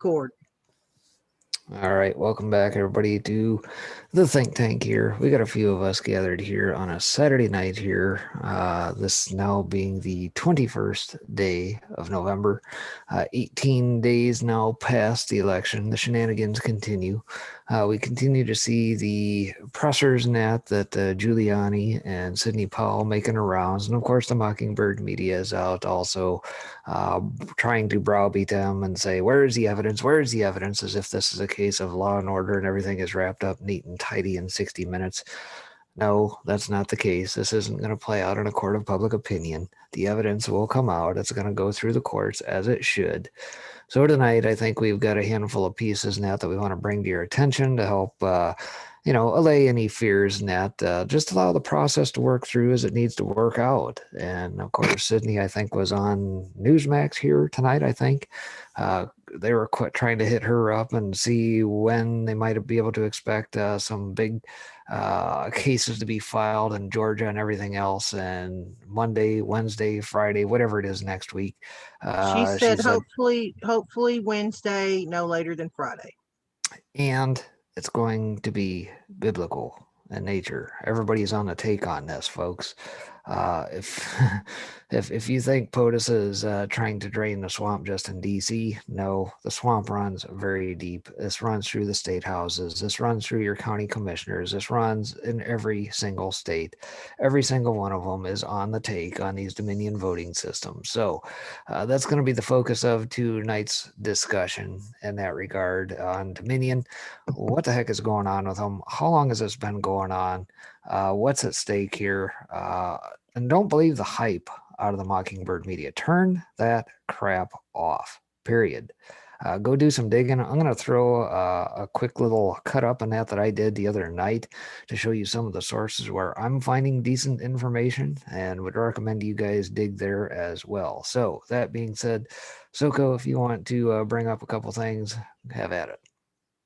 Record. All right, welcome back, everybody, to the think tank here. We got a few of us gathered here on a Saturday night here. This now being the 21st day of November. 18 days now past the election. The shenanigans continue. We continue to see the pressers and that Giuliani and Sidney Powell making the rounds. And of course, the Mockingbird media is out also trying to browbeat them and say, where is the evidence? Where is the evidence? As if this is a case of law and order and everything is wrapped up neat and tidy in 60 minutes. No, that's not the case. This isn't going to play out in a court of public opinion. The evidence will come out. It's going to go through the courts as it should. So tonight, I think we've got a handful of pieces now that we want to bring to your attention to help, allay any fears in that. Just allow the process to work through as it needs to work out. And of course, Sydney, I think, was on Newsmax here tonight, I think. They were trying to hit her up and see when they might be able to expect some big cases to be filed in Georgia and everything else. And Monday, Wednesday, Friday, whatever it is next week. She She said, said, hopefully Wednesday, no later than Friday. and it's going to be biblical in nature. Everybody's on the take on this, folks. If if you think POTUS is trying to drain the swamp just in D.C., no, the swamp runs very deep. This runs through the state houses. This runs through your county commissioners. This runs in every single state. Every single one of them is on the take on these Dominion voting systems. So that's going to be the focus of tonight's discussion in that regard on Dominion. What the heck is going on with them? How long has this been going on? What's at stake here? And don't believe the hype out of the Mockingbird media. Turn that crap off, period. Go do some digging. I'm going to throw a quick little cut up on that I did the other night to show you some of the sources where I'm finding decent information and would recommend you guys dig there as well. So that being said, Soko, if you want to bring up a couple things, have at it.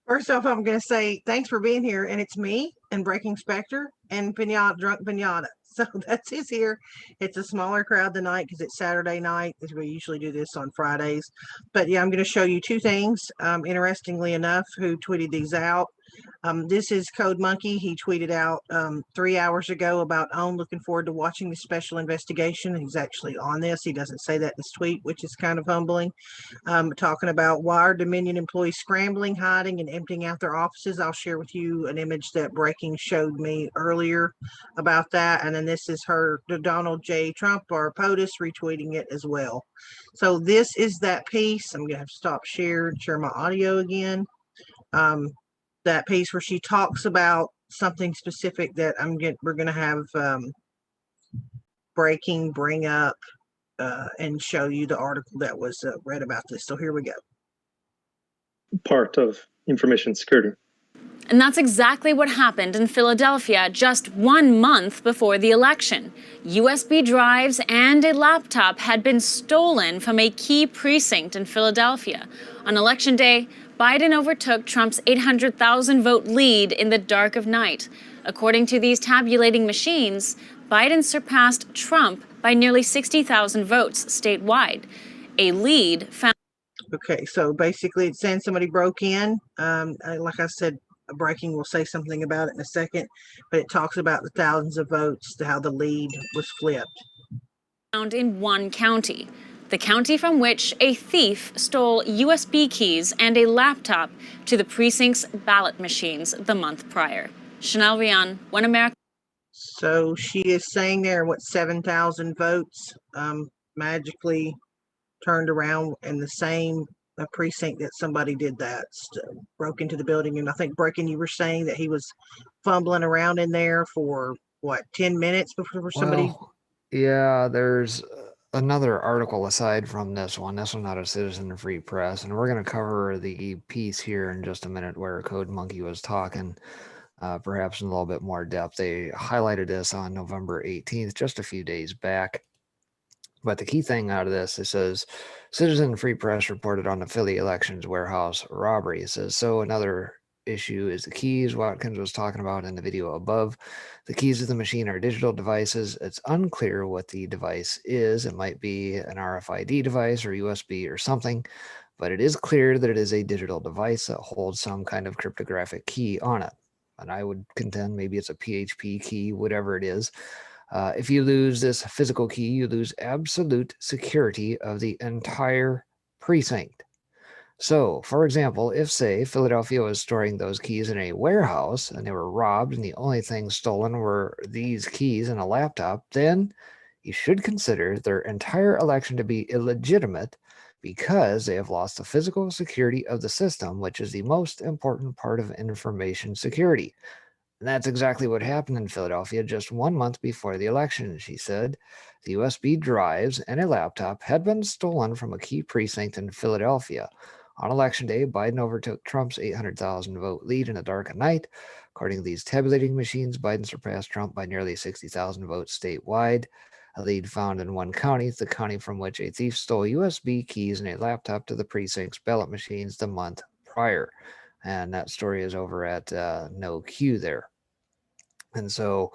First off, I'm going to say thanks for being here. And it's me and Breaking Spectre and Pinata, Drunk Pinata. So that's who's here. It's a smaller crowd tonight because it's Saturday night. We usually do this on Fridays. But yeah, I'm going to show you two things. Interestingly enough, who tweeted these out. This is Code Monkey. He tweeted out 3 hours ago about looking forward to watching the special investigation. He's actually on this. He doesn't say that in his tweet, which is kind of humbling. Talking about why are Dominion employees scrambling, hiding, and emptying out their offices. I'll share with you an image that Breaking showed me earlier about that. And then this is Donald J. Trump or POTUS retweeting it as well. So this is that piece. I'm going to have to stop share and share my audio again. That piece where she talks about something specific that we're going to have Breaking bring up and show you the article that was read about this. So here we go. Part of information security. And that's exactly what happened in Philadelphia just 1 month before the election. USB drives and a laptop had been stolen from a key precinct in Philadelphia. On Election Day, Biden overtook Trump's 800,000 vote lead in the dark of night. According to these tabulating machines, Biden surpassed Trump by nearly 60,000 votes statewide. A lead found. Okay, so basically it's saying somebody broke in. Like I said, Breaking will say something about it in a second, but it talks about the thousands of votes, how the lead was flipped. Found in one county, the county from which a thief stole USB keys and a laptop to the precinct's ballot machines the month prior. Chanel Rian, One America. So she is saying there, 7,000 votes magically turned around in the same precinct that somebody did that, broke into the building. And I think, Breaking, you were saying that he was fumbling around in there for 10 minutes before somebody. Well, yeah, there's another article aside from this one. This one out of Citizen Free Press, and we're going to cover the piece here in just a minute where Code Monkey was talking, perhaps in a little bit more depth. They highlighted this on November 18th, just a few days back. But the key thing out of this, it says, Citizen Free Press reported on the Philly elections warehouse robbery. It says, so another issue is the keys Watkins was talking about in the video above. The keys to the machine are digital devices. It's unclear what the device is. It might be an RFID device or USB or something, but it is clear that it is a digital device that holds some kind of cryptographic key on it. And I would contend maybe it's a PHP key, whatever it is. If you lose this physical key, you lose absolute security of the entire precinct. So, for example, if, say, Philadelphia was storing those keys in a warehouse and they were robbed and the only things stolen were these keys and a laptop, then you should consider their entire election to be illegitimate because they have lost the physical security of the system, which is the most important part of information security. And that's exactly what happened in Philadelphia just 1 month before the election, she said. The USB drives and a laptop had been stolen from a key precinct in Philadelphia. On Election Day, Biden overtook Trump's 800,000 vote lead in a dark night. According to these tabulating machines, Biden surpassed Trump by nearly 60,000 votes statewide. A lead found in one county, the county from which a thief stole USB keys and a laptop to the precinct's ballot machines the month prior. And that story is over at No Q there. And so,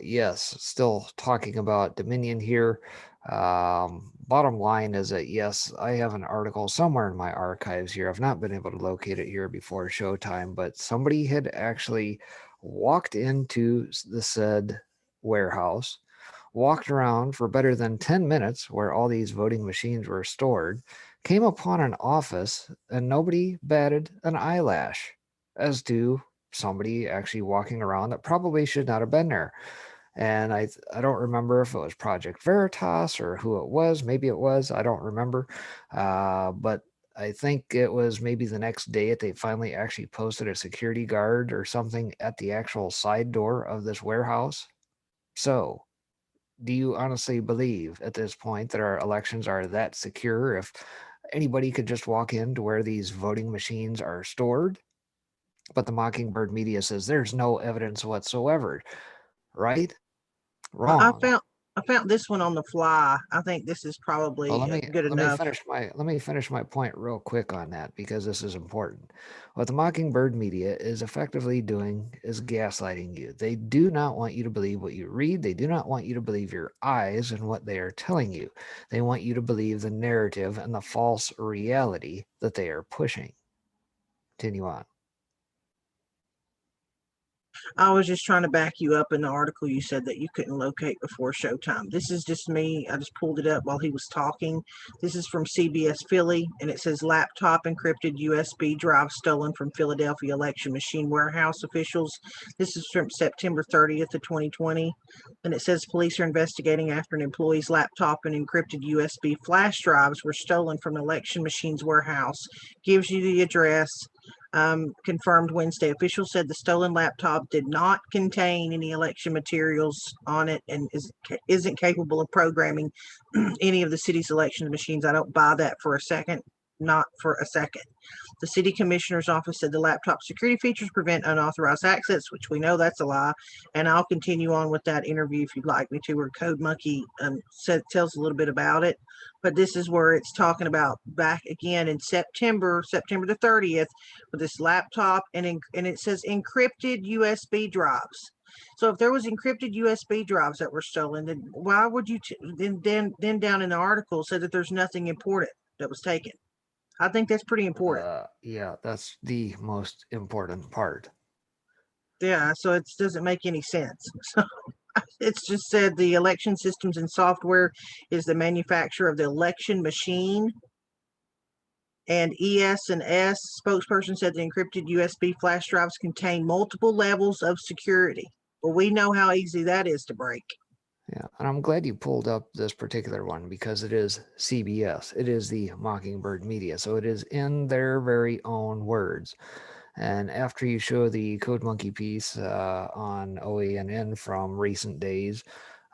yes, still talking about Dominion here. Bottom line is that, yes, I have an article somewhere in my archives here. I've not been able to locate it here before showtime, but somebody had actually walked into the said warehouse, walked around for better than 10 minutes where all these voting machines were stored, came upon an office, and nobody batted an eyelash as to somebody actually walking around that probably should not have been there. And I don't remember if it was Project Veritas or who it was. Maybe it was. I don't remember. But I think it was maybe the next day that they finally actually posted a security guard or something at the actual side door of this warehouse. So, do you honestly believe at this point that our elections are that secure if anybody could just walk in to where these voting machines are stored? But the Mockingbird media says there's no evidence whatsoever. Right? Well, Wrong. I found this one on the fly. I think this is probably Well, good enough. let me finish my point real quick on that because this is important. What the Mockingbird media is effectively doing is gaslighting you. They do not want you to believe what you read. They do not want you to believe your eyes and what they are telling you. They want you to believe the narrative and the false reality that they are pushing. Continue on. I was just trying to back you up in the article you said that you couldn't locate before showtime. This is just me. I just pulled it up while he was talking. This is from CBS Philly, and it says laptop encrypted USB drive stolen from Philadelphia election machine warehouse officials. This is from September 30th of 2020. And it says police are investigating after an employee's laptop and encrypted USB flash drives were stolen from election machines warehouse. Gives you the address. Confirmed Wednesday. Officials said the stolen laptop did not contain any election materials on it and isn't capable of programming any of the city's election machines. I don't buy that for a second. Not for a second. The city commissioner's office said the laptop security features prevent unauthorized access, which we know that's a lie. And I'll continue on with that interview if you'd like me to, where Code Monkey tells a little bit about it. But this is where it's talking about back again in September the 30th, with this laptop, and it says encrypted USB drives. So if there was encrypted USB drives that were stolen, then why would you then down in the article say that there's nothing important that was taken? I think that's pretty important. Yeah, that's the most important part. Yeah, so it doesn't make any sense. So it's just said the election systems and software is the manufacturer of the election machine. And ES&S spokesperson said the encrypted USB flash drives contain multiple levels of security. Well, we know how easy that is to break. Yeah, and I'm glad you pulled up this particular one because it is CBS. It is the Mockingbird media, so it is in their very own words. And after you show the Code Monkey piece on OANN from recent days,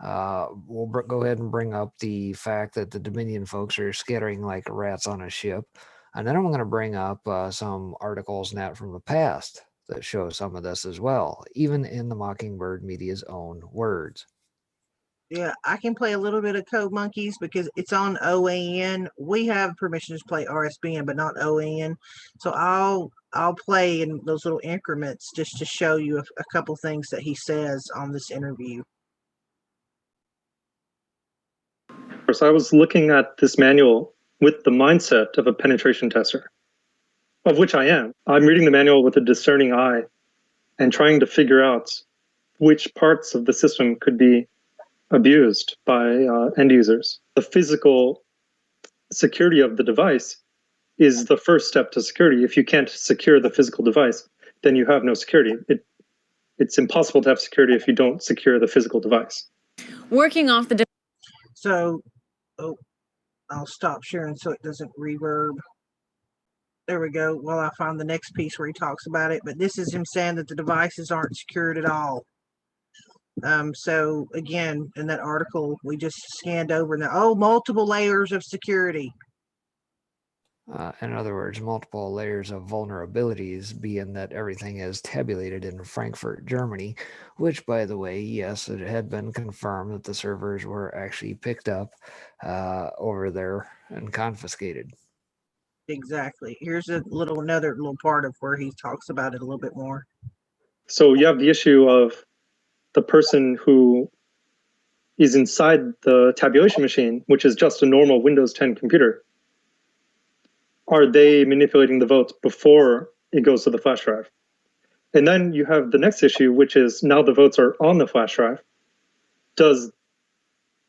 we'll go ahead and bring up the fact that the Dominion folks are scattering like rats on a ship. And then I'm going to bring up some articles and that from the past that show some of this as well, even in the Mockingbird media's own words. Yeah, I can play a little bit of Code Monkeys because it's on OAN. We have permission to play RSBN, but not OAN. So I'll play in those little increments just to show you a couple things that he says on this interview. So I was looking at this manual with the mindset of a penetration tester, of which I am. I'm reading the manual with a discerning eye and trying to figure out which parts of the system could be abused by end users. The physical security of the device is the first step to security. If you can't secure the physical device, then you have no security. It's impossible to have security if you don't secure the physical device. Working off the So, oh, I'll stop sharing so it doesn't reverb. There we go. Well, I find the next piece where he talks about it, but this is him saying that the devices aren't secured at all. So again, in that article we just scanned over, and multiple layers of security. In other words, multiple layers of vulnerabilities, being that everything is tabulated in Frankfurt, Germany, which, by the way, yes, it had been confirmed that the servers were actually picked up over there and confiscated. Exactly. Here's another little part of where he talks about it a little bit more. So you have the issue of the person who is inside the tabulation machine, which is just a normal Windows 10 computer. Are they manipulating the votes before it goes to the flash drive? And then you have the next issue, which is now the votes are on the flash drive.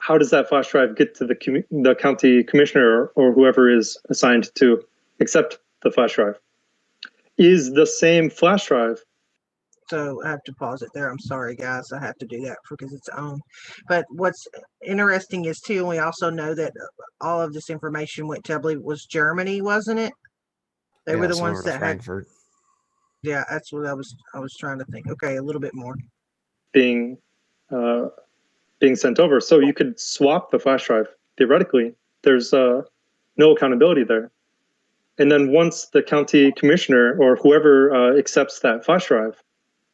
How does that flash drive get to the county commissioner or whoever is assigned to accept the flash drive? Is the same flash drive? So I have to pause it there. I'm sorry, guys. I have to do that because it's on. But what's interesting is, too, we also know that all of this information went to, I believe it was Germany, wasn't it? They were the ones that Frankfurt. Yeah, that's what I was trying to think. Okay, a little bit more. Being sent over. So you could swap the flash drive. Theoretically, there's no accountability there. And then once the county commissioner or whoever accepts that flash drive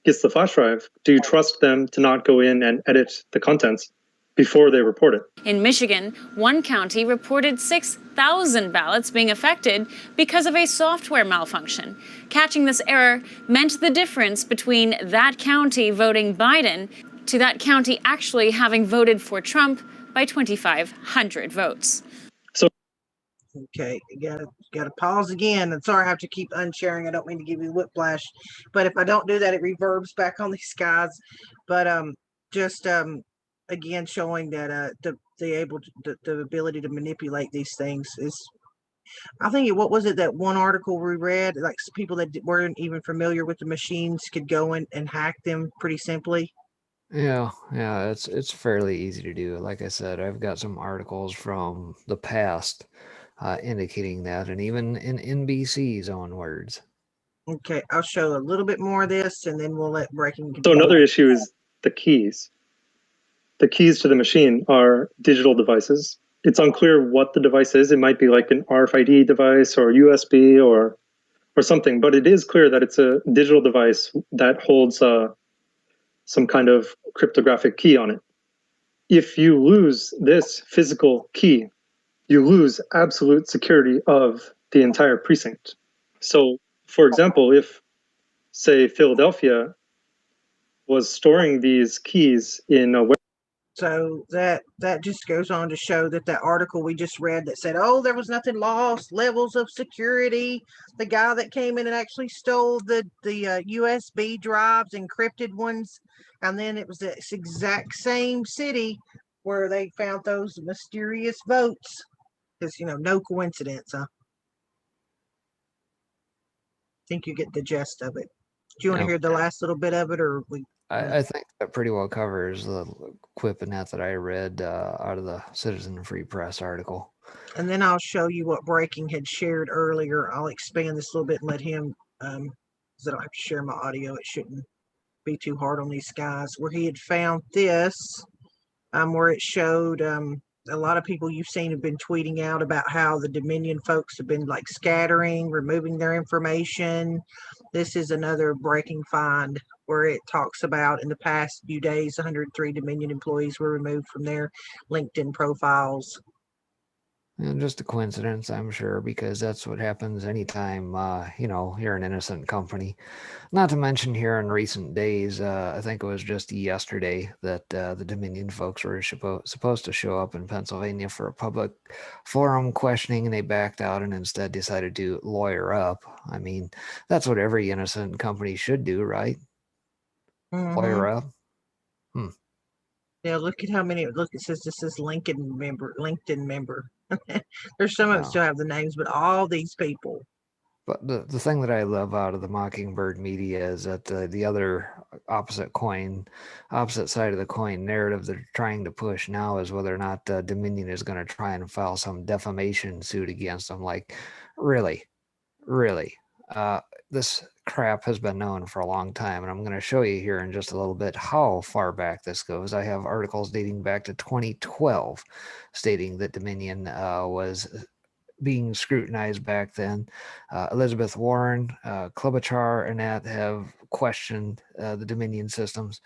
gets the flash drive, do you trust them to not go in and edit the contents before they report it? In Michigan, one county reported 6,000 ballots being affected because of a software malfunction. Catching this error meant the difference between that county voting Biden to that county actually having voted for Trump by 2,500 votes. Okay, you gotta pause again. I'm sorry I have to keep unsharing. I don't mean to give you whiplash, but if I don't do that, it reverbs back on these guys. But again, showing that the ability to manipulate these things is, I think what was it, that one article we read, like people that weren't even familiar with the machines could go in and hack them pretty simply. Yeah, it's fairly easy to do. Like I said, I've got some articles from the past indicating that, and even in NBC's own words. Okay, I'll show a little bit more of this, and then we'll let Breaking. So another issue is the keys. The keys to the machine are digital devices. It's unclear what the device is. It might be like an RFID device or USB or something, but it is clear that it's a digital device that holds some kind of cryptographic key on it. If you lose this physical key, you lose absolute security of the entire precinct. So, for example, if, say, Philadelphia was storing these keys in a web. So that just goes on to show that article we just read that said, oh, there was nothing lost, levels of security. The guy that came in and actually stole the USB drives, encrypted ones, and then it was this exact same city where they found those mysterious votes. Because, no coincidence, huh? I think you get the gist of it. Do you want to hear the last little bit of it, or we? I think that pretty well covers the quip in that I read out of the Citizen Free Press article. And then I'll show you what Breaking had shared earlier. I'll expand this a little bit and let him, because I don't have to share my audio. It shouldn't be too hard on these guys. Where he had found this, where it showed a lot of people you've seen have been tweeting out about how the Dominion folks have been like scattering, removing their information. This is another Breaking find where it talks about in the past few days, 103 Dominion employees were removed from their LinkedIn profiles. And just a coincidence, I'm sure, because that's what happens anytime, you're an innocent company. Not to mention here in recent days, I think it was just yesterday that the Dominion folks were supposed to show up in Pennsylvania for a public forum questioning, and they backed out and instead decided to lawyer up. I mean, that's what every innocent company should do, right? Lawyer up. Yeah, look at how many. Look, it says LinkedIn member. There's some of them Wow. still have the names, but all these people. But the thing that I love out of the Mockingbird media is that the other opposite side of the coin narrative they're trying to push now is whether or not Dominion is going to try and file some defamation suit against them. Like, really? This crap has been known for a long time, and I'm going to show you here in just a little bit how far back this goes. I have articles dating back to 2012 stating that Dominion was being scrutinized back then. Elizabeth Warren, Klobuchar, and that have questioned the Dominion systems.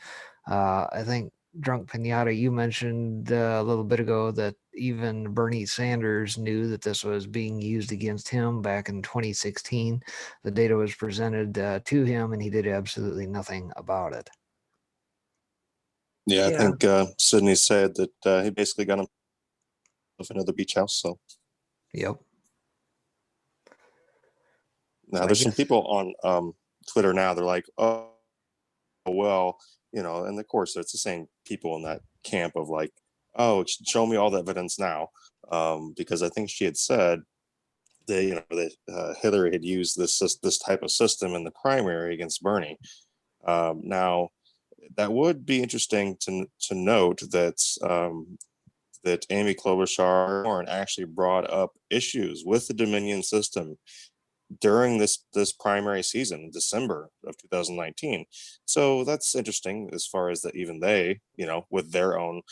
I think Drunk Pinata, you mentioned a little bit ago that even Bernie Sanders knew that this was being used against him back in 2016. The data was presented to him, and he did absolutely nothing about it. Yeah, I think Sydney said that he basically got himself another beach house. So, yep. Now, there's some people on Twitter now. They're like, oh, well, and of course, it's the same people in that camp of like, oh, show me all the evidence now. Because I think she had said that Hillary had used this type of system in the primary against Bernie. Now, that would be interesting to note that that Amy Klobuchar actually brought up issues with the Dominion system during this primary season in December of 2019. So that's interesting as far as that even they, with their own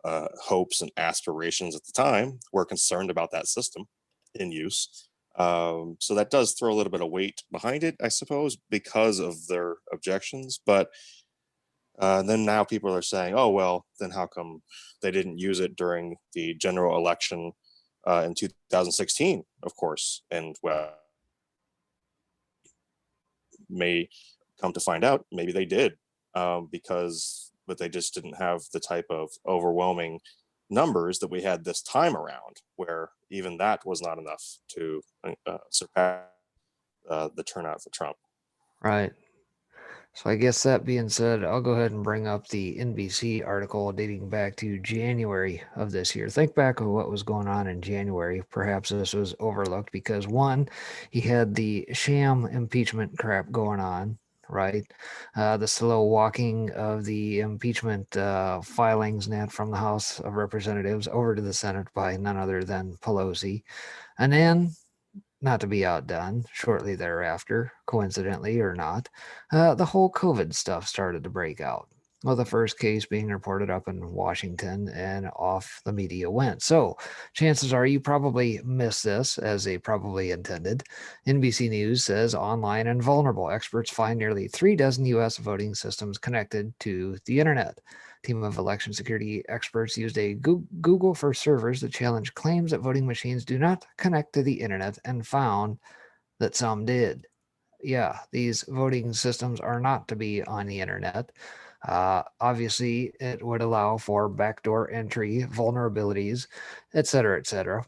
hopes and aspirations at the time, were concerned about that system in use. So that does throw a little bit of weight behind it, I suppose, because of their objections. But then now people are saying, oh, well, then how come they didn't use it during the general election in 2016, of course? And well, may come to find out maybe they did, but they just didn't have the type of overwhelming numbers that we had this time around, where even that was not enough to surpass the turnout for Trump. Right. So I guess that being said, I'll go ahead and bring up the NBC article dating back to January of this year. Think back of what was going on in January. Perhaps this was overlooked because, one, he had the sham impeachment crap going on, right? The slow walking of the impeachment filings net from the House of Representatives over to the Senate by none other than Pelosi. And then, not to be outdone, shortly thereafter, coincidentally or not, the whole COVID stuff started to break out. Well, the first case being reported up in Washington, and off the media went. So chances are you probably missed this, as they probably intended. NBC News says online and vulnerable. Experts find nearly 36 U.S. voting systems connected to the internet. Team of election security experts used a Google for servers to challenge claims that voting machines do not connect to the internet and found that some did. Yeah, these voting systems are not to be on the internet. Obviously, it would allow for backdoor entry, vulnerabilities, etc., etc.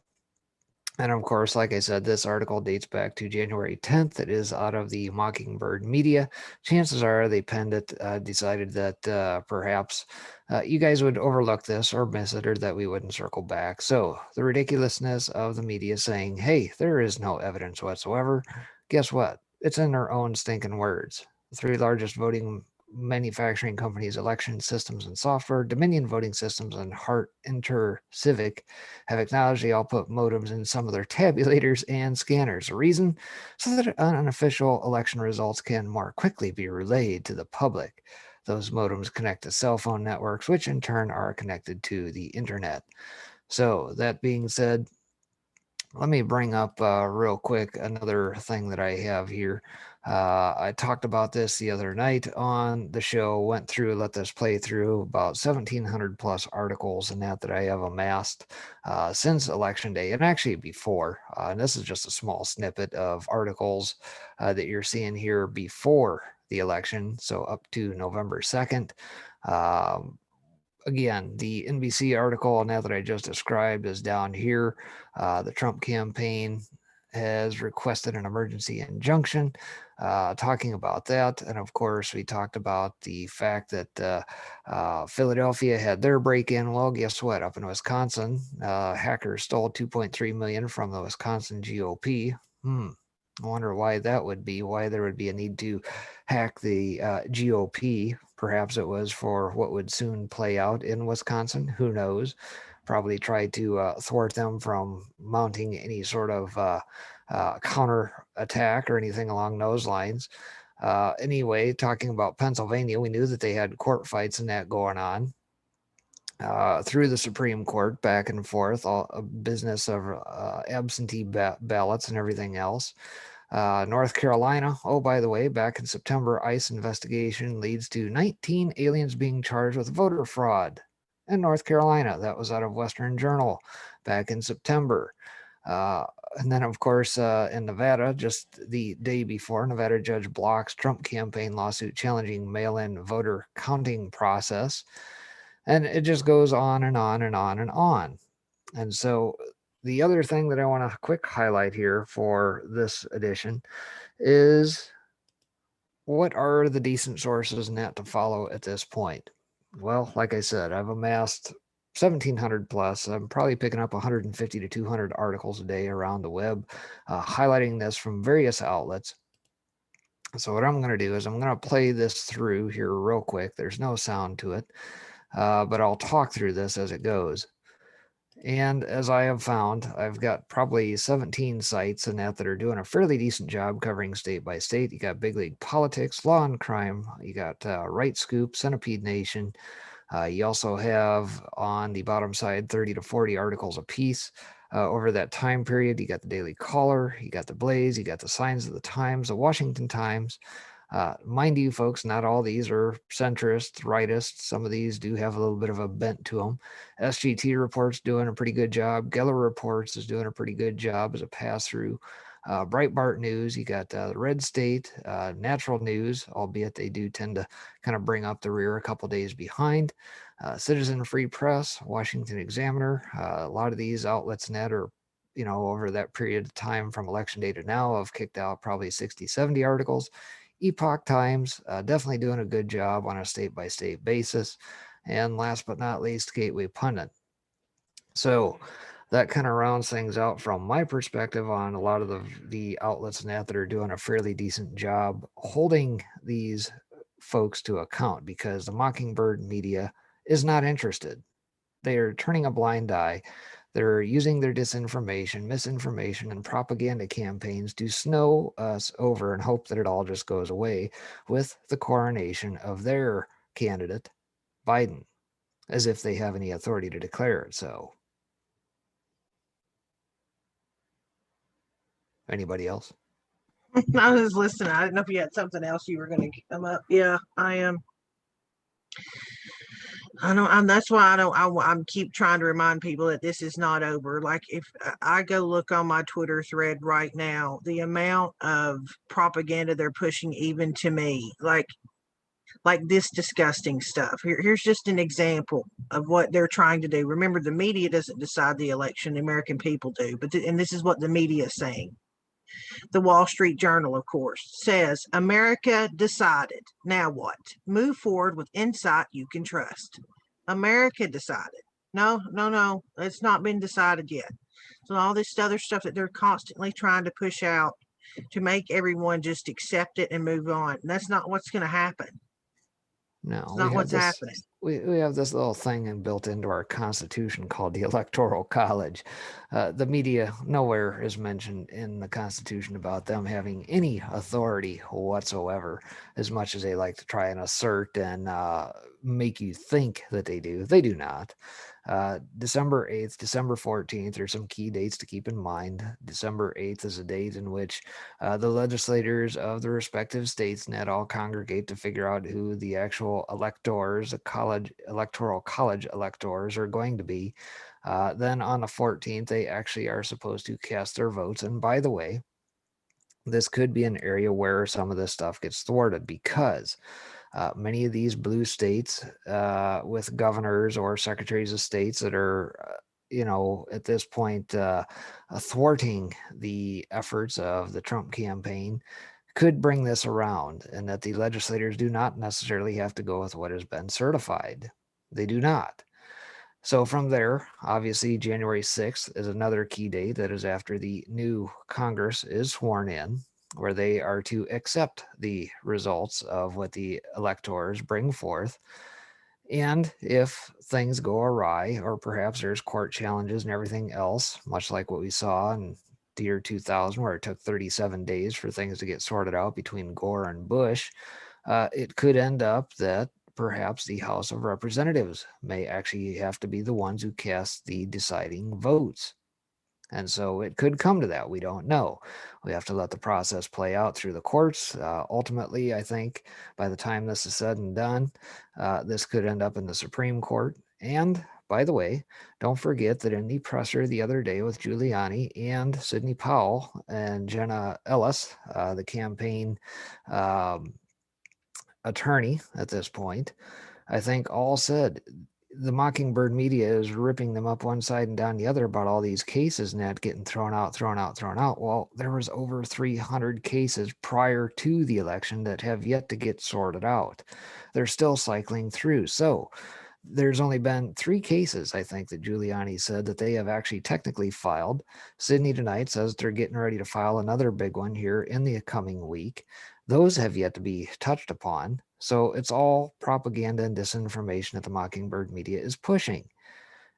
And of course, like I said, this article dates back to January 10th. It is out of the Mockingbird media. Chances are they penned it, decided that perhaps you guys would overlook this or miss it, or that we wouldn't circle back. So the ridiculousness of the media saying, hey, there is no evidence whatsoever. Guess what? It's in their own stinking words. The three largest voting manufacturing companies, Election Systems and Software, Dominion Voting Systems, and Hart InterCivic, have acknowledged they all put modems in some of their tabulators and scanners. The reason? So that unofficial election results can more quickly be relayed to the public. Those modems connect to cell phone networks, which in turn are connected to the internet. So that being said, let me bring up real quick another thing that I have here. I talked about this the other night on the show, went through, let this play through about 1,700 plus articles and that I have amassed since Election Day, and actually before. And this is just a small snippet of articles that you're seeing here before the election, so up to November 2nd. Again, the NBC article now that I just described is down here. The Trump campaign has requested an emergency injunction, talking about that. And of course, we talked about the fact that Philadelphia had their break-in. Well, guess what? Up in Wisconsin, hackers stole $2.3 million from the Wisconsin GOP. I wonder why that would be, why there would be a need to hack the GOP. Perhaps it was for what would soon play out in Wisconsin. Who knows? Probably try to thwart them from mounting any sort of counter attack or anything along those lines. Anyway, talking about Pennsylvania, we knew that they had court fights and that going on. Through the Supreme Court, back and forth, all a business of absentee ballots and everything else. North Carolina, oh, by the way, back in September, ICE investigation leads to 19 aliens being charged with voter fraud in North Carolina. That was out of Western Journal back in September. And then, of course, in Nevada, just the day before, Nevada judge blocks Trump campaign lawsuit challenging mail-in voter counting process. And it just goes on and on and on and on. And so the other thing that I want to quick highlight here for this edition is what are the decent sources net to follow at this point? Well, like I said, I've amassed 1,700 plus. I'm probably picking up 150 to 200 articles a day around the web, highlighting this from various outlets. So what I'm going to do is I'm going to play this through here real quick. There's no sound to it, but I'll talk through this as it goes. And as I have found, I've got probably 17 sites in that are doing a fairly decent job covering state by state. You got Big League Politics, Law and Crime. You got Right Scoop, Centipede Nation. You also have on the bottom side 30 to 40 articles a piece. Over that time period, you got the Daily Caller, you got the Blaze, you got the Signs of the Times, the Washington Times. Mind you, folks, not all these are centrist, rightist. Some of these do have a little bit of a bent to them. SGT Report's doing a pretty good job. Geller Reports is doing a pretty good job as a pass-through. Breitbart News, you got the Red State, Natural News, albeit they do tend to kind of bring up the rear a couple days behind. Citizen Free Press, Washington Examiner. A lot of these outlets net are, you know, over that period of time from election day to now, have kicked out probably 60, 70 articles. Epoch Times, definitely doing a good job on a state-by-state basis. And last but not least, Gateway Pundit. So that kind of rounds things out from my perspective on a lot of the outlets that are doing a fairly decent job holding these folks to account, because the Mockingbird media is not interested. They are turning a blind eye. They're using their disinformation, misinformation, and propaganda campaigns to snow us over and hope that it all just goes away with the coronation of their candidate, Biden, as if they have any authority to declare it so. Anybody else? I was listening. I didn't know if you had something else you were going to come up. Yeah, I am. I know, and that's why I'm keep trying to remind people that this is not over. Like, if I go look on my Twitter thread right now, the amount of propaganda they're pushing, even to me, like this disgusting stuff. Here's just an example of what they're trying to do. Remember, the media doesn't decide the election; the American people do. And this is what the media is saying. The Wall Street Journal, of course, says America decided. Now what? Move forward with insight you can trust. America decided. No. It's not been decided yet. So all this other stuff that they're constantly trying to push out to make everyone just accept it and move on. And that's not what's going to happen. No, it's not what's happening. We have this little thing built into our Constitution called the Electoral College. The media, nowhere is mentioned in the Constitution about them having any authority whatsoever, as much as they like to try and assert and make you think that they do. They do not. December 8th, December 14th are some key dates to keep in mind. December 8th is a date in which the legislators of the respective states all congregate to figure out who the actual electors, the electoral college electors are going to be. Then on the 14th, they actually are supposed to cast their votes. And by the way, this could be an area where some of this stuff gets thwarted because many of these blue states with governors or secretaries of states that are, at this point thwarting the efforts of the Trump campaign could bring this around, and that the legislators do not necessarily have to go with what has been certified. They do not. So from there, obviously, January 6th is another key date that is after the new Congress is sworn in, where they are to accept the results of what the electors bring forth. And if things go awry, or perhaps there's court challenges and everything else, much like what we saw in the year 2000, where it took 37 days for things to get sorted out between Gore and Bush, it could end up that perhaps the House of Representatives may actually have to be the ones who cast the deciding votes. And so it could come to that. We don't know. We have to let the process play out through the courts. Ultimately, I think by the time this is said and done, this could end up in the Supreme Court. And by the way, don't forget that in the presser the other day with Giuliani and Sidney Powell and Jenna Ellis, the campaign attorney at this point, I think all said the Mockingbird media is ripping them up one side and down the other about all these cases and that getting thrown out. Well, there was over 300 cases prior to the election that have yet to get sorted out. They're still cycling through. So there's only been 3 cases, I think, that Giuliani said that they have actually technically filed. Sydney tonight says they're getting ready to file another big one here in the coming week. Those have yet to be touched upon. So it's all propaganda and disinformation that the Mockingbird media is pushing.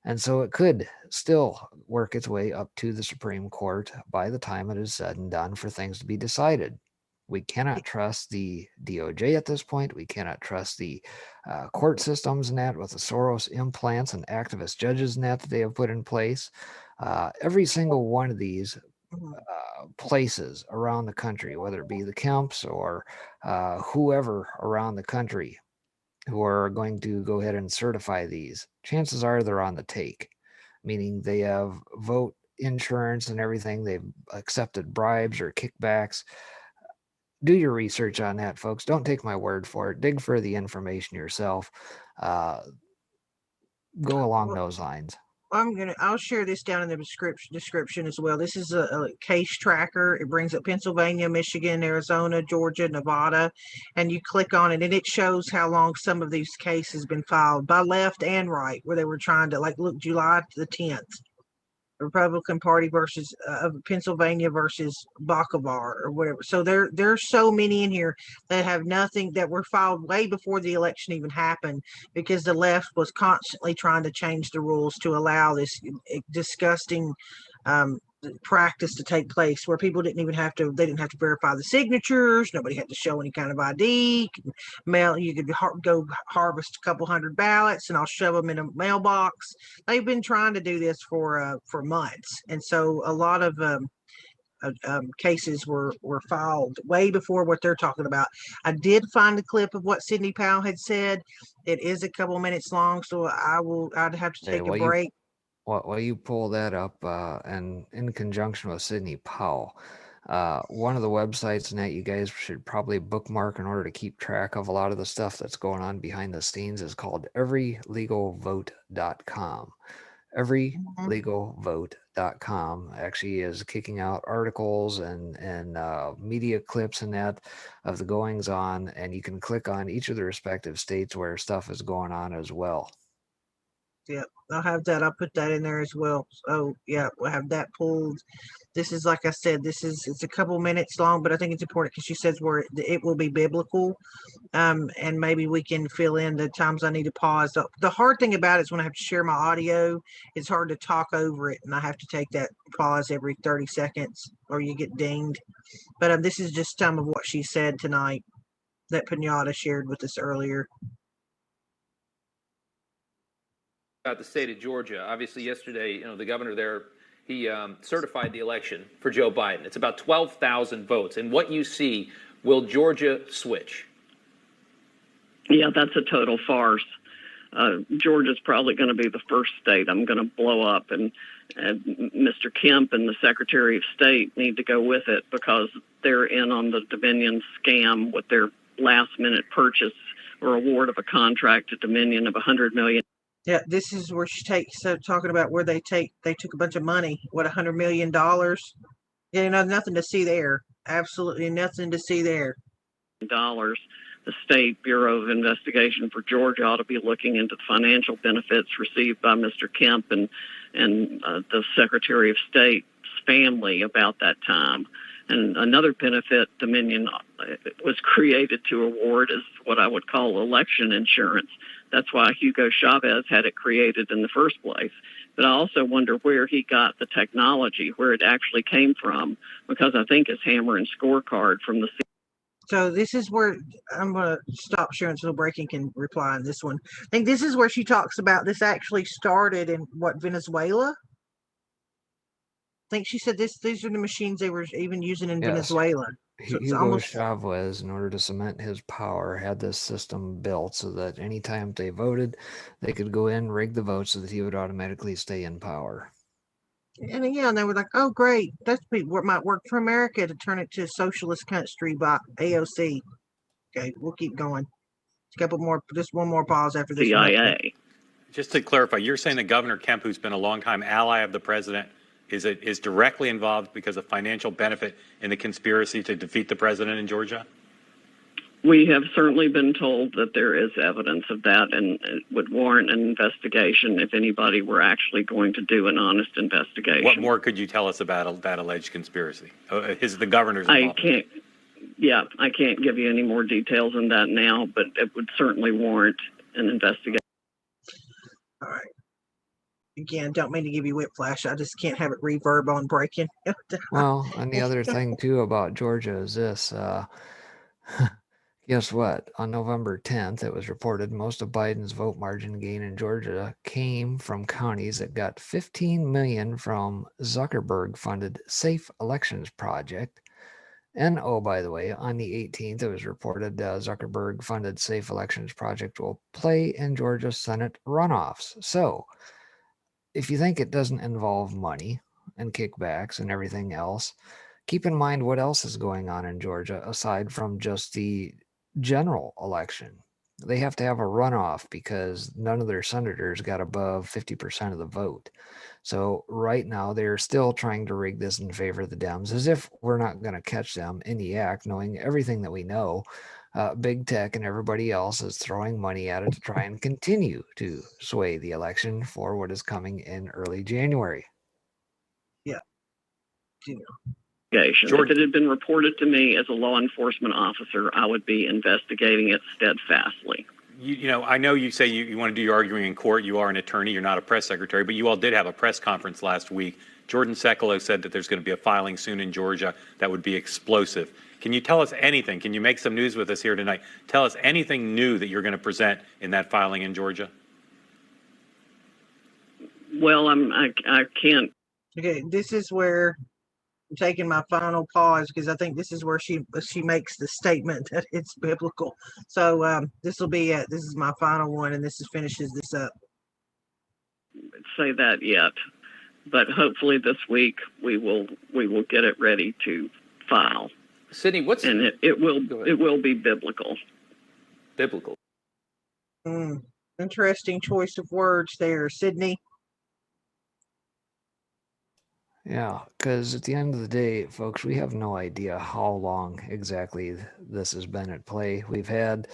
And so it could still work its way up to the Supreme Court by the time it is said and done for things to be decided. We cannot trust the DOJ at this point. We cannot trust the court systems and that with the Soros implants and activist judges and that they have put in place. Every single one of these places around the country, whether it be the Kemps or whoever around the country who are going to go ahead and certify these, chances are they're on the take, meaning they have vote insurance and everything. They've accepted bribes or kickbacks. Do your research on that, folks. Don't take my word for it. Dig for the information yourself. Go along those lines. I'll share this down in the description as well. This is a case tracker. It brings up Pennsylvania, Michigan, Arizona, Georgia, Nevada, and you click on it and it shows how long some of these cases been filed by left and right, where they were trying to, like, look, July the 10th. Republican Party versus Pennsylvania versus Bacavar or whatever. So there's so many in here that have nothing, that were filed way before the election even happened, because the left was constantly trying to change the rules to allow this disgusting practice to take place, where people didn't have to verify the signatures. Nobody had to show any kind of ID. You could go harvest a couple hundred ballots and I'll shove them in a mailbox. They've been trying to do this for months, and so a lot of cases were filed way before what they're talking about. I did find a clip of what Sidney Powell had said. It is a couple minutes long, so I'd have to take a break. While you pull that up, and in conjunction with Sidney Powell, one of the websites that you guys should probably bookmark in order to keep track of a lot of the stuff that's going on behind the scenes is called everylegalvote.com. Everylegalvote.com actually is kicking out articles and media clips and that of the goings on, and you can click on each of the respective states where stuff is going on as well. Yep, I'll have that. I'll put that in there as well. So yeah, we'll have that pulled. This is, like I said, it's a couple minutes long, but I think it's important because she says where it will be biblical, and maybe we can fill in the times I need to pause. The hard thing about it is when I have to share my audio, it's hard to talk over it, and I have to take that pause every 30 seconds or you get dinged. But this is just some of what she said tonight that Pinata shared with us earlier. About the state of Georgia. Obviously, yesterday, the governor there, he certified the election for Joe Biden. It's about 12,000 votes. And what you see, will Georgia switch? Yeah, that's a total farce. Georgia's probably going to be the first state I'm going to blow up, and Mr. Kemp and the Secretary of State need to go with it because they're in on the Dominion scam with their last-minute purchase or award of a contract to Dominion of $100 million. Yeah, this is where she takes talking about where they took a bunch of money, what, $100 million. Nothing to see there. Absolutely nothing to see there. Dollars. The State Bureau of Investigation for Georgia ought to be looking into the financial benefits received by Mr. Kemp and the Secretary of State's family about that time. And another benefit Dominion was created to award is what I would call election insurance. That's why Hugo Chavez had it created in the first place. But I also wonder where he got the technology, where it actually came from, because I think his hammer and scorecard from the. So this is where I'm going to stop sharing so Breaking can reply on this one. I think this is where she talks about this actually started in Venezuela. I think she said these are the machines they were even using in Venezuela. So Hugo Chavez, in order to cement his power, had this system built so that anytime they voted, they could go in, rig the vote so that he would automatically stay in power. And again, they were like, "Oh, great! That's what might work for America to turn it to a socialist country by AOC." Okay, we'll keep going. Just one more pause after this. CIA. Just to clarify, you're saying that Governor Kemp, who's been a longtime ally of the president, is directly involved because of financial benefit in the conspiracy to defeat the president in Georgia? We have certainly been told that there is evidence of that, and it would warrant an investigation if anybody were actually going to do an honest investigation. What more could you tell us about that alleged conspiracy? Is the governor's involved? I can't give you any more details on that now, but it would certainly warrant an investigation. All right. Again, don't mean to give you whiplash. I just can't have it reverb on Breaking. Well, and the other thing, too, about Georgia is this. Guess what? On November 10th, it was reported most of Biden's vote margin gain in Georgia came from counties that got $15 million from Zuckerberg-funded Safe Elections Project. And, oh, by the way, on the 18th, it was reported Zuckerberg-funded Safe Elections Project will play in Georgia Senate runoffs. So, if you think it doesn't involve money and kickbacks and everything else, keep in mind what else is going on in Georgia aside from just the general election. They have to have a runoff because none of their senators got above 50% of the vote. So right now they're still trying to rig this in favor of the Dems, as if we're not going to catch them in the act, knowing everything that we know. Big tech and everybody else is throwing money at it to try and continue to sway the election for what is coming in early January. Yeah. If it had been reported to me as a law enforcement officer, I would be investigating it steadfastly. I know you say you want to do your arguing in court. You are an attorney. You're not a press secretary, but you all did have a press conference last week. Jordan Sekelo said that there's going to be a filing soon in Georgia that would be explosive. Can you tell us anything? Can you make some news with us here tonight? Tell us anything new that you're going to present in that filing in Georgia. Well, I can't. Okay, this is where I'm taking my final pause because I think this is where she makes the statement that it's biblical. So this is my final one, and finishes this up. Say that yet, but hopefully this week we will get it ready to file. Sydney, it will be biblical. Biblical. Interesting choice of words there, Sydney. Yeah, because at the end of the day, folks, we have no idea how long exactly this has been at play. We've had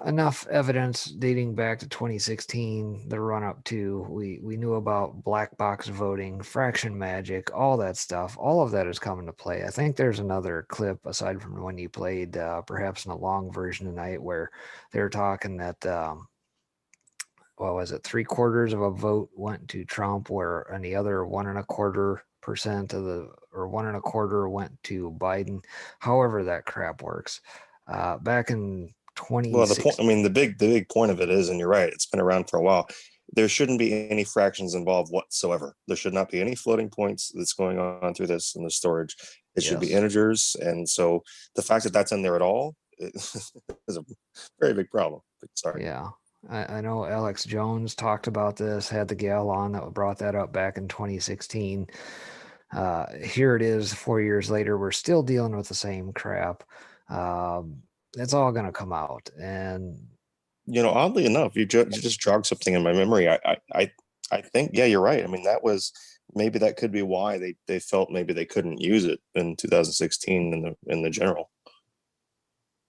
enough evidence dating back to 2016, the run-up to, we knew about black box voting, fraction magic, all that stuff. All of that has come into play. I think there's another clip, aside from the one you played, perhaps in a long version tonight, where they're talking that... what was it? 3/4 of a vote went to Trump, and the other 1.25% or 1.25 went to Biden. However that crap works. Back in Well, the point, I mean, the big point of it is, and you're right, it's been around for a while. There shouldn't be any fractions involved whatsoever. There should not be any floating points that's going on through this in the storage. It should be integers. And so the fact that that's in there at all is a very big problem. Sorry. Yeah. I know Alex Jones talked about this, had the gal on that brought that up back in 2016. Here it is 4 years later. We're still dealing with the same crap. It's all going to come out. And, you know, oddly enough, you just jogged something in my memory. I think, yeah, you're right. I mean, maybe that could be why they felt maybe they couldn't use it in 2016 in the general.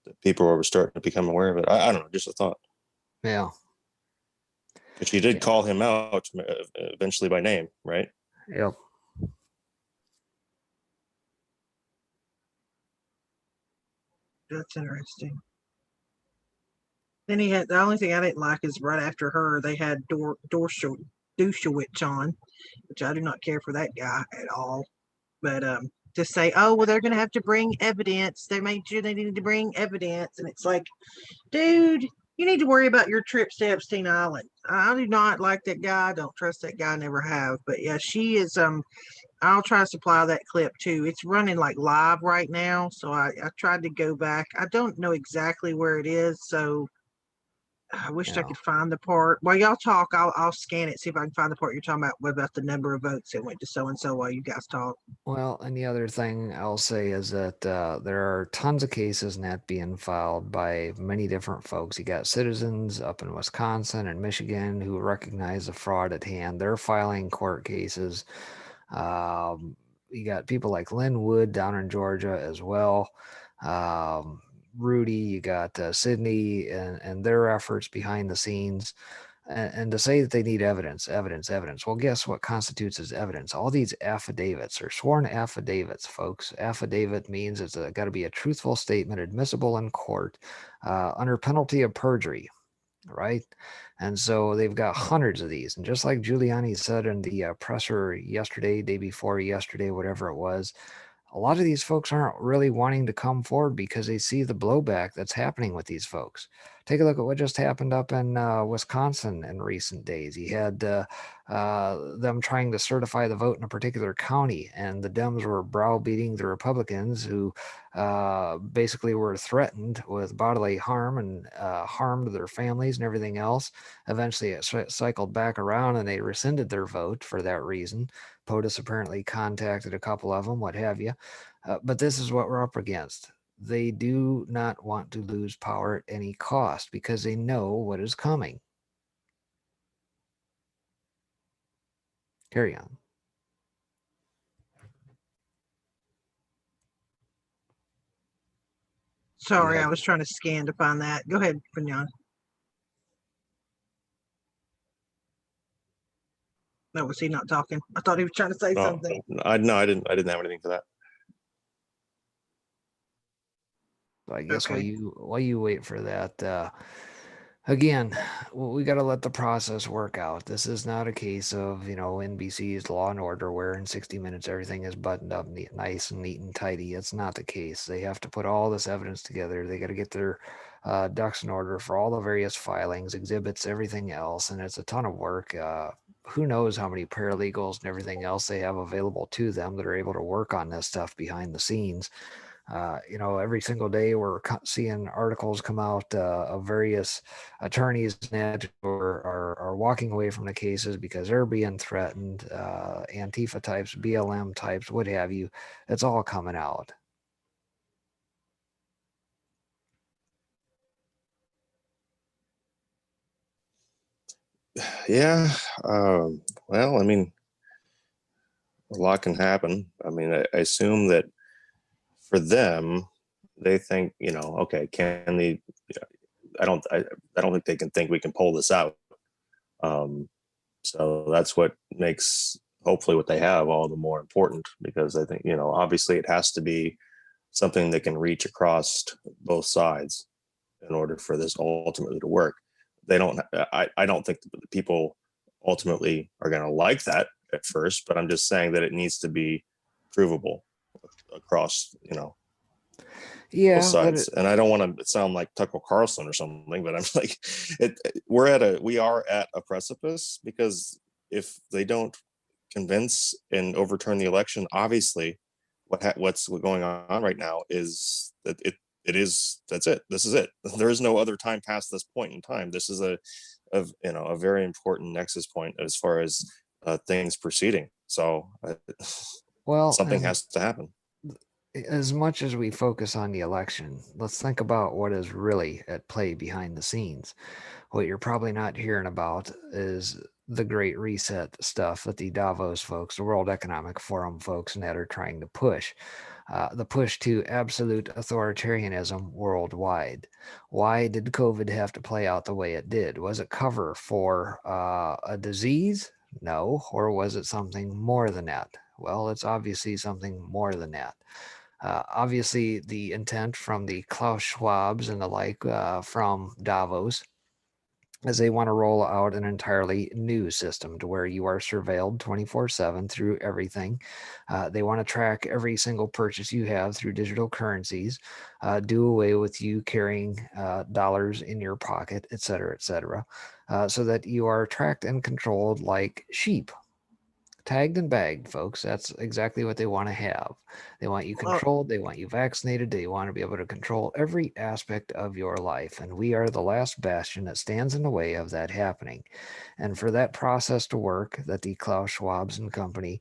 That people were starting to become aware of it. I don't know, just a thought. Yeah. But you did call him out eventually by name, right? Yep. That's interesting. Then he had, the only thing I didn't like is right after her, they had Dershowitz on, which I do not care for that guy at all. But to say, oh, well, they're going to have to bring evidence. They made sure they needed to bring evidence. And it's like, dude, you need to worry about your trips to Epstein Island. I do not like that guy. I don't trust that guy. Never have. But yeah, she is, I'll try to supply that clip too. It's running like live right now. So I tried to go back. I don't know exactly where it is. So I wished I could find the part. While y'all talk, I'll scan it, see if I can find the part you're talking about. What about the number of votes that went to so-and-so while you guys talk? Well, and the other thing I'll say is that there are tons of cases in that being filed by many different folks. You got citizens up in Wisconsin and Michigan who recognize the fraud at hand. They're filing court cases. You got people like Lynn Wood down in Georgia as well. Rudy, you got Sydney and their efforts behind the scenes. And to say that they need evidence. Well, guess what constitutes as evidence? All these affidavits are sworn affidavits, folks. Affidavit means it's got to be a truthful statement admissible in court under penalty of perjury, right? And so they've got hundreds of these. And just like Giuliani said in the presser yesterday, day before yesterday, whatever it was, a lot of these folks aren't really wanting to come forward because they see the blowback that's happening with these folks. Take a look at what just happened up in Wisconsin in recent days. You had them trying to certify the vote in a particular county, and the Dems were browbeating the Republicans who basically were threatened with bodily harm and harm to their families and everything else. Eventually it cycled back around and they rescinded their vote for that reason. POTUS apparently contacted a couple of them, what have you. But this is what we're up against. They do not want to lose power at any cost because they know what is coming. Carry on. Sorry, I was trying to scan to find that. Go ahead, Vignon. No, was he not talking? I thought he was trying to say something. I didn't have anything for that. I guess while you wait for that, again, we got to let the process work out. This is not a case of, NBC's Law and Order where in 60 minutes everything is buttoned up nice and neat and tidy. It's not the case. They have to put all this evidence together. They got to get their ducks in order for all the various filings, exhibits, everything else, and it's a ton of work. Who knows how many paralegals and everything else they have available to them that are able to work on this stuff behind the scenes. Every single day we're seeing articles come out of various attorneys who are walking away from the cases because they're being threatened, Antifa types, BLM types, what have you. It's all coming out. Yeah. Well, I mean, a lot can happen. I mean, I assume that for them, they think, okay, can they? I don't think they can think we can pull this out. So that's what makes hopefully what they have all the more important, because I think obviously it has to be something that can reach across both sides in order for this ultimately to work. They don't. I don't think the people ultimately are going to like that at first, but I'm just saying that it needs to be provable across. Yeah, sides. And I don't want to sound like Tucker Carlson or something, but I'm like, we are at a precipice, because if they don't convince and overturn the election, obviously what's going on right now is that that's it. This is it. There is no other time past this point in time. This is a very important nexus point as far as things proceeding. So well, something has to happen. As much as we focus on the election, let's think about what is really at play behind the scenes. What you're probably not hearing about is the Great Reset stuff that the Davos folks, the World Economic Forum folks, and that are trying to push. The push to absolute authoritarianism worldwide. Why did COVID have to play out the way it did? Was it cover for a disease? No. Or was it something more than that? Well, it's obviously something more than that. Obviously, the intent from the Klaus Schwabs and the like from Davos is they want to roll out an entirely new system to where you are surveilled 24/7 through everything. They want to track every single purchase you have through digital currencies, do away with you carrying dollars in your pocket, et cetera, so that you are tracked and controlled like sheep. Tagged and bagged, folks. That's exactly what they want to have. They want you controlled. They want you vaccinated. They want to be able to control every aspect of your life. And we are the last bastion that stands in the way of that happening. And for that process to work, that the Klaus Schwabs and company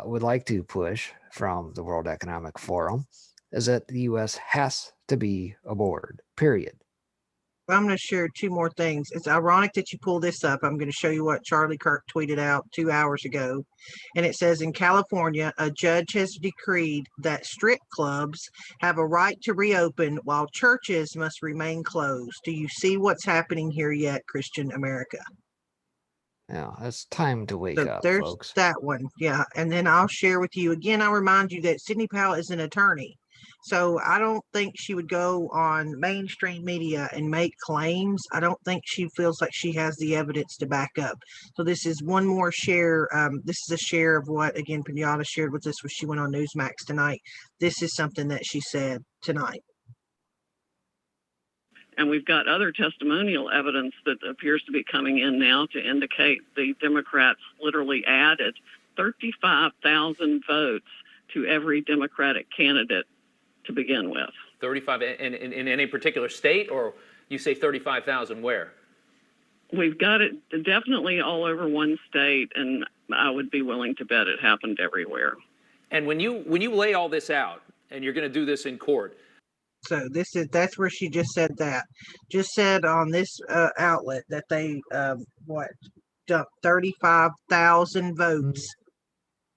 would like to push from the World Economic Forum, is that the U.S. has to be aboard, period. I'm going to share two more things. It's ironic that you pull this up. I'm going to show you what Charlie Kirk tweeted out 2 hours ago. And it says, in California, a judge has decreed that strip clubs have a right to reopen while churches must remain closed. Do you see what's happening here yet, Christian America? Yeah, it's time to wake up, there's folks. That one. Yeah. And then I'll share with you again. I'll remind you that Sidney Powell is an attorney. So I don't think she would go on mainstream media and make claims. I don't think she feels like she has the evidence to back up. So this is one more share. This is a share of what, again, Pinata shared with us when she went on Newsmax tonight. This is something that she said tonight. And we've got other testimonial evidence that appears to be coming in now to indicate the Democrats literally added 35,000 votes to every Democratic candidate to begin with. 35 in any particular state, or you say 35,000 where? We've got it definitely all over one state, and I would be willing to bet it happened everywhere. And when you lay all this out, and you're going to do this in court. So that's where she just said that. Just said on this outlet that they dumped 35,000 votes,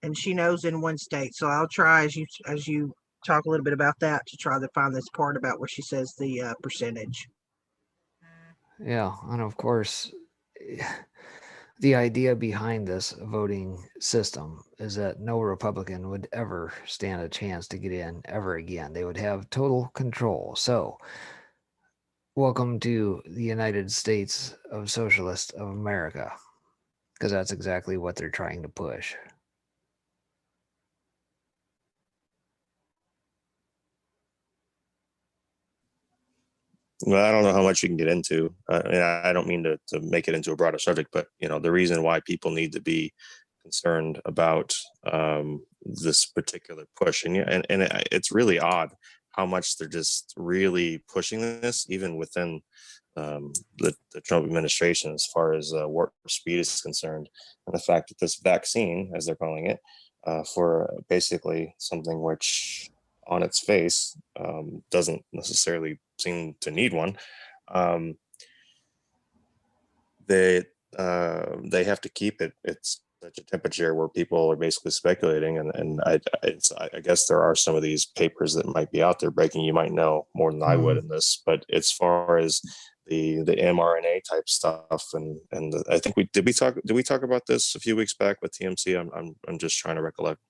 and she knows in one state. So I'll try as you talk a little bit about that to try to find this part about where she says the percentage. Yeah, and of course, the idea behind this voting system is that no Republican would ever stand a chance to get in ever again. They would have total control. So, welcome to the United States of Socialists of America, because that's exactly what they're trying to push. Well, I don't know how much you can get into. I don't mean to make it into a broader subject, but the reason why people need to be concerned about this particular push, and it's really odd how much they're just really pushing this, even within the Trump administration, as far as warp speed is concerned, and the fact that this vaccine, as they're calling it, for basically something which, on its face, doesn't necessarily seem to need one. They have to keep it. It's such a temperature where people are basically speculating, and I guess there are some of these papers that might be out there breaking. You might know more than I would in this, but as far as the mRNA type stuff, and I think did we talk about this a few weeks back with TMC? I'm just trying to recollect.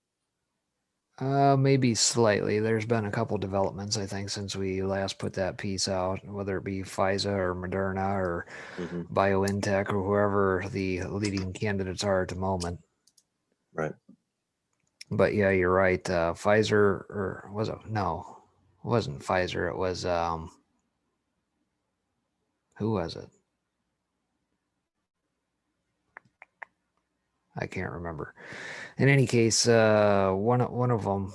Maybe slightly. There's been a couple developments, I think, since we last put that piece out, whether it be Pfizer or Moderna or BioNTech or whoever the leading candidates are at the moment. Right. But yeah, you're right. Pfizer, or was it? No. wasn't Pfizer. It was, who was it? I can't remember. In any case, one of them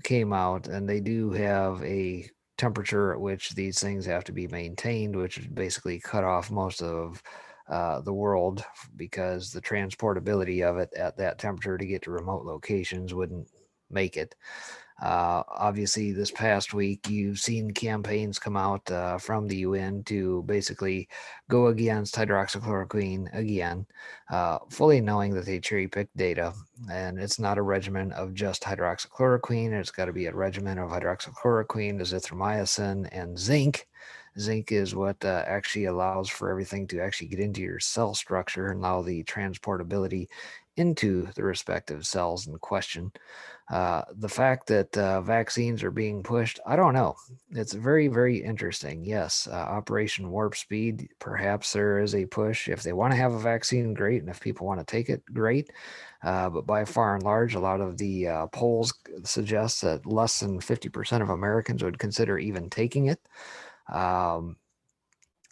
came out, and they do have a temperature at which these things have to be maintained, which is basically cut off most of the world, because the transportability of it at that temperature to get to remote locations wouldn't make it. Obviously, this past week, you've seen campaigns come out from the UN to basically go against hydroxychloroquine again, fully knowing that they cherry pick data. And it's not a regimen of just hydroxychloroquine. It's got to be a regimen of hydroxychloroquine, azithromycin, and zinc. Zinc is what actually allows for everything to actually get into your cell structure and allow the transportability into the respective cells in question. The fact that vaccines are being pushed, I don't know. It's very, very interesting. Yes, Operation Warp Speed, perhaps there is a push. If they want to have a vaccine, great. And if people want to take it, great. But by far and large, a lot of the polls suggest that less than 50% of Americans would consider even taking it.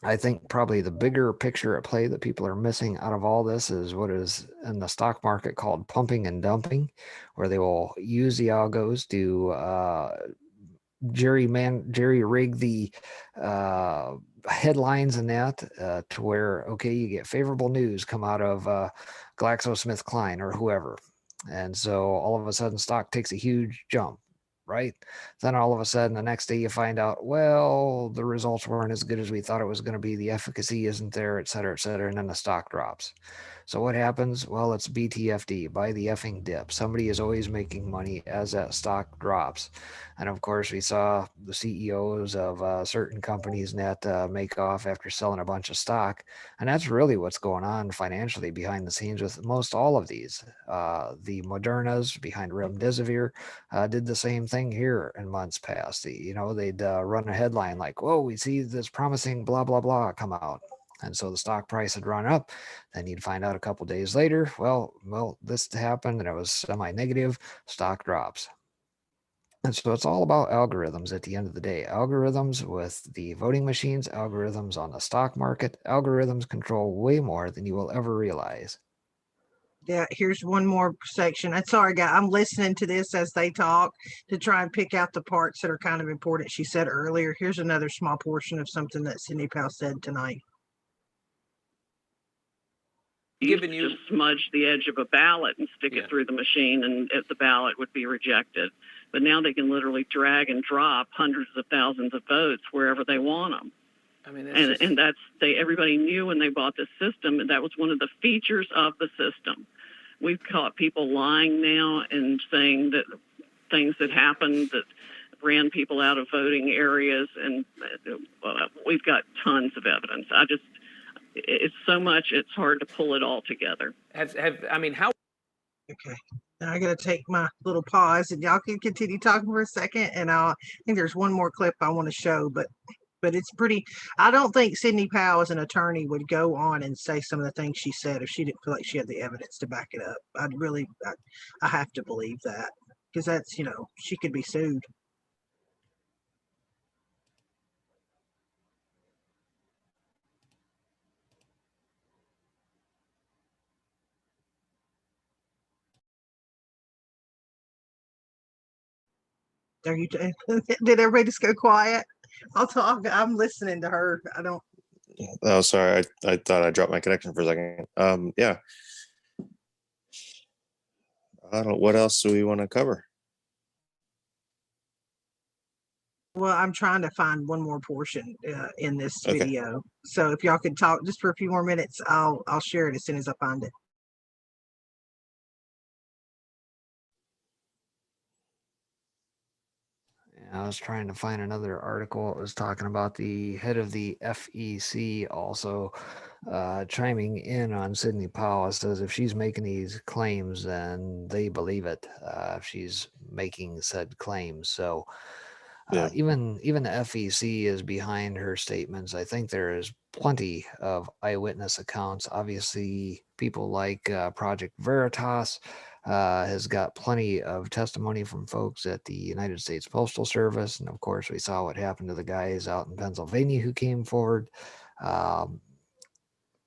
I think probably the bigger picture at play that people are missing out of all this is what is in the stock market called pumping and dumping, where they will use the algos to jerry rig the headlines and that to where, okay, you get favorable news come out of GlaxoSmithKline or whoever. And so all of a sudden stock takes a huge jump, right? Then all of a sudden the next day you find out, well, the results weren't as good as we thought it was going to be. The efficacy isn't there, et cetera, and then the stock drops. So what happens? Well, it's BTFD, buy the effing dip. Somebody is always making money as that stock drops. And of course, we saw the CEOs of certain companies net make off after selling a bunch of stock. And that's really what's going on financially behind the scenes with most all of these. The Modernas behind Remdesivir did the same thing here in months past. They'd run a headline like, whoa, we see this promising blah, blah, blah come out. And so the stock price had run up. Then you'd find out a couple days later, well, this happened and it was semi-negative, stock drops. And so it's all about algorithms at the end of the day. Algorithms with the voting machines, algorithms on the stock market. Algorithms control way more than you will ever realize. Yeah, here's one more section. I'm sorry, guys. I'm listening to this as they talk to try and pick out the parts that are kind of important. She said earlier, here's another small portion of something that Sidney Powell said tonight. Given you just smudge the edge of a ballot and stick it through the machine, and the ballot would be rejected. But now they can literally drag and drop hundreds of thousands of votes wherever they want them. I mean, and that's everybody knew when they bought this system, and that was one of the features of the system. We've caught people lying now and saying that things that happened that ran people out of voting areas, and we've got tons of evidence. It's so much, it's hard to pull it all together. How? Okay. Now I got to take my little pause, and y'all can continue talking for a second. And I think there's one more clip I want to show, but it's pretty. I don't think Sidney Powell, as an attorney, would go on and say some of the things she said if she didn't feel like she had the evidence to back it up. I have to believe that, because that's, she could be sued. Are you? Did everybody just go quiet? I'll talk. I'm listening to her. I don't. Oh, sorry. I thought I dropped my connection for a second. Yeah. I don't. What else do we want to cover? Well, I'm trying to find one more portion in this video. So if y'all could talk just for a few more minutes, I'll share it as soon as I find it. I was trying to find another article. It was talking about the head of the FEC also chiming in on Sidney Powell. It says if she's making these claims, then they believe it. If she's making said claims, so even the FEC is behind her statements. I think there is plenty of eyewitness accounts. Obviously, people like Project Veritas. has got plenty of testimony from folks at the United States Postal Service. And of course, we saw what happened to the guys out in Pennsylvania who came forward. A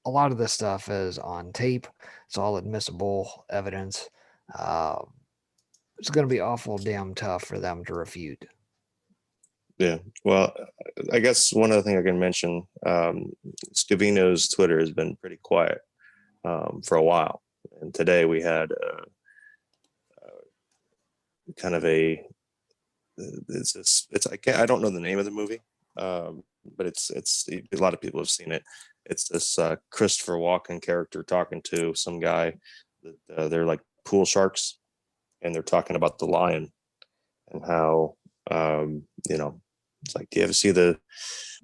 lot of this stuff is on tape. It's all admissible evidence. It's going to be awful damn tough for them to refute. Yeah, well, I guess one other thing I can mention, Scavino's Twitter has been pretty quiet for a while. And today we had kind of I don't know the name of the movie, but it's a lot of people have seen it. It's this Christopher Walken character talking to some guy that they're like pool sharks, and they're talking about the lion and how it's like, do you ever see the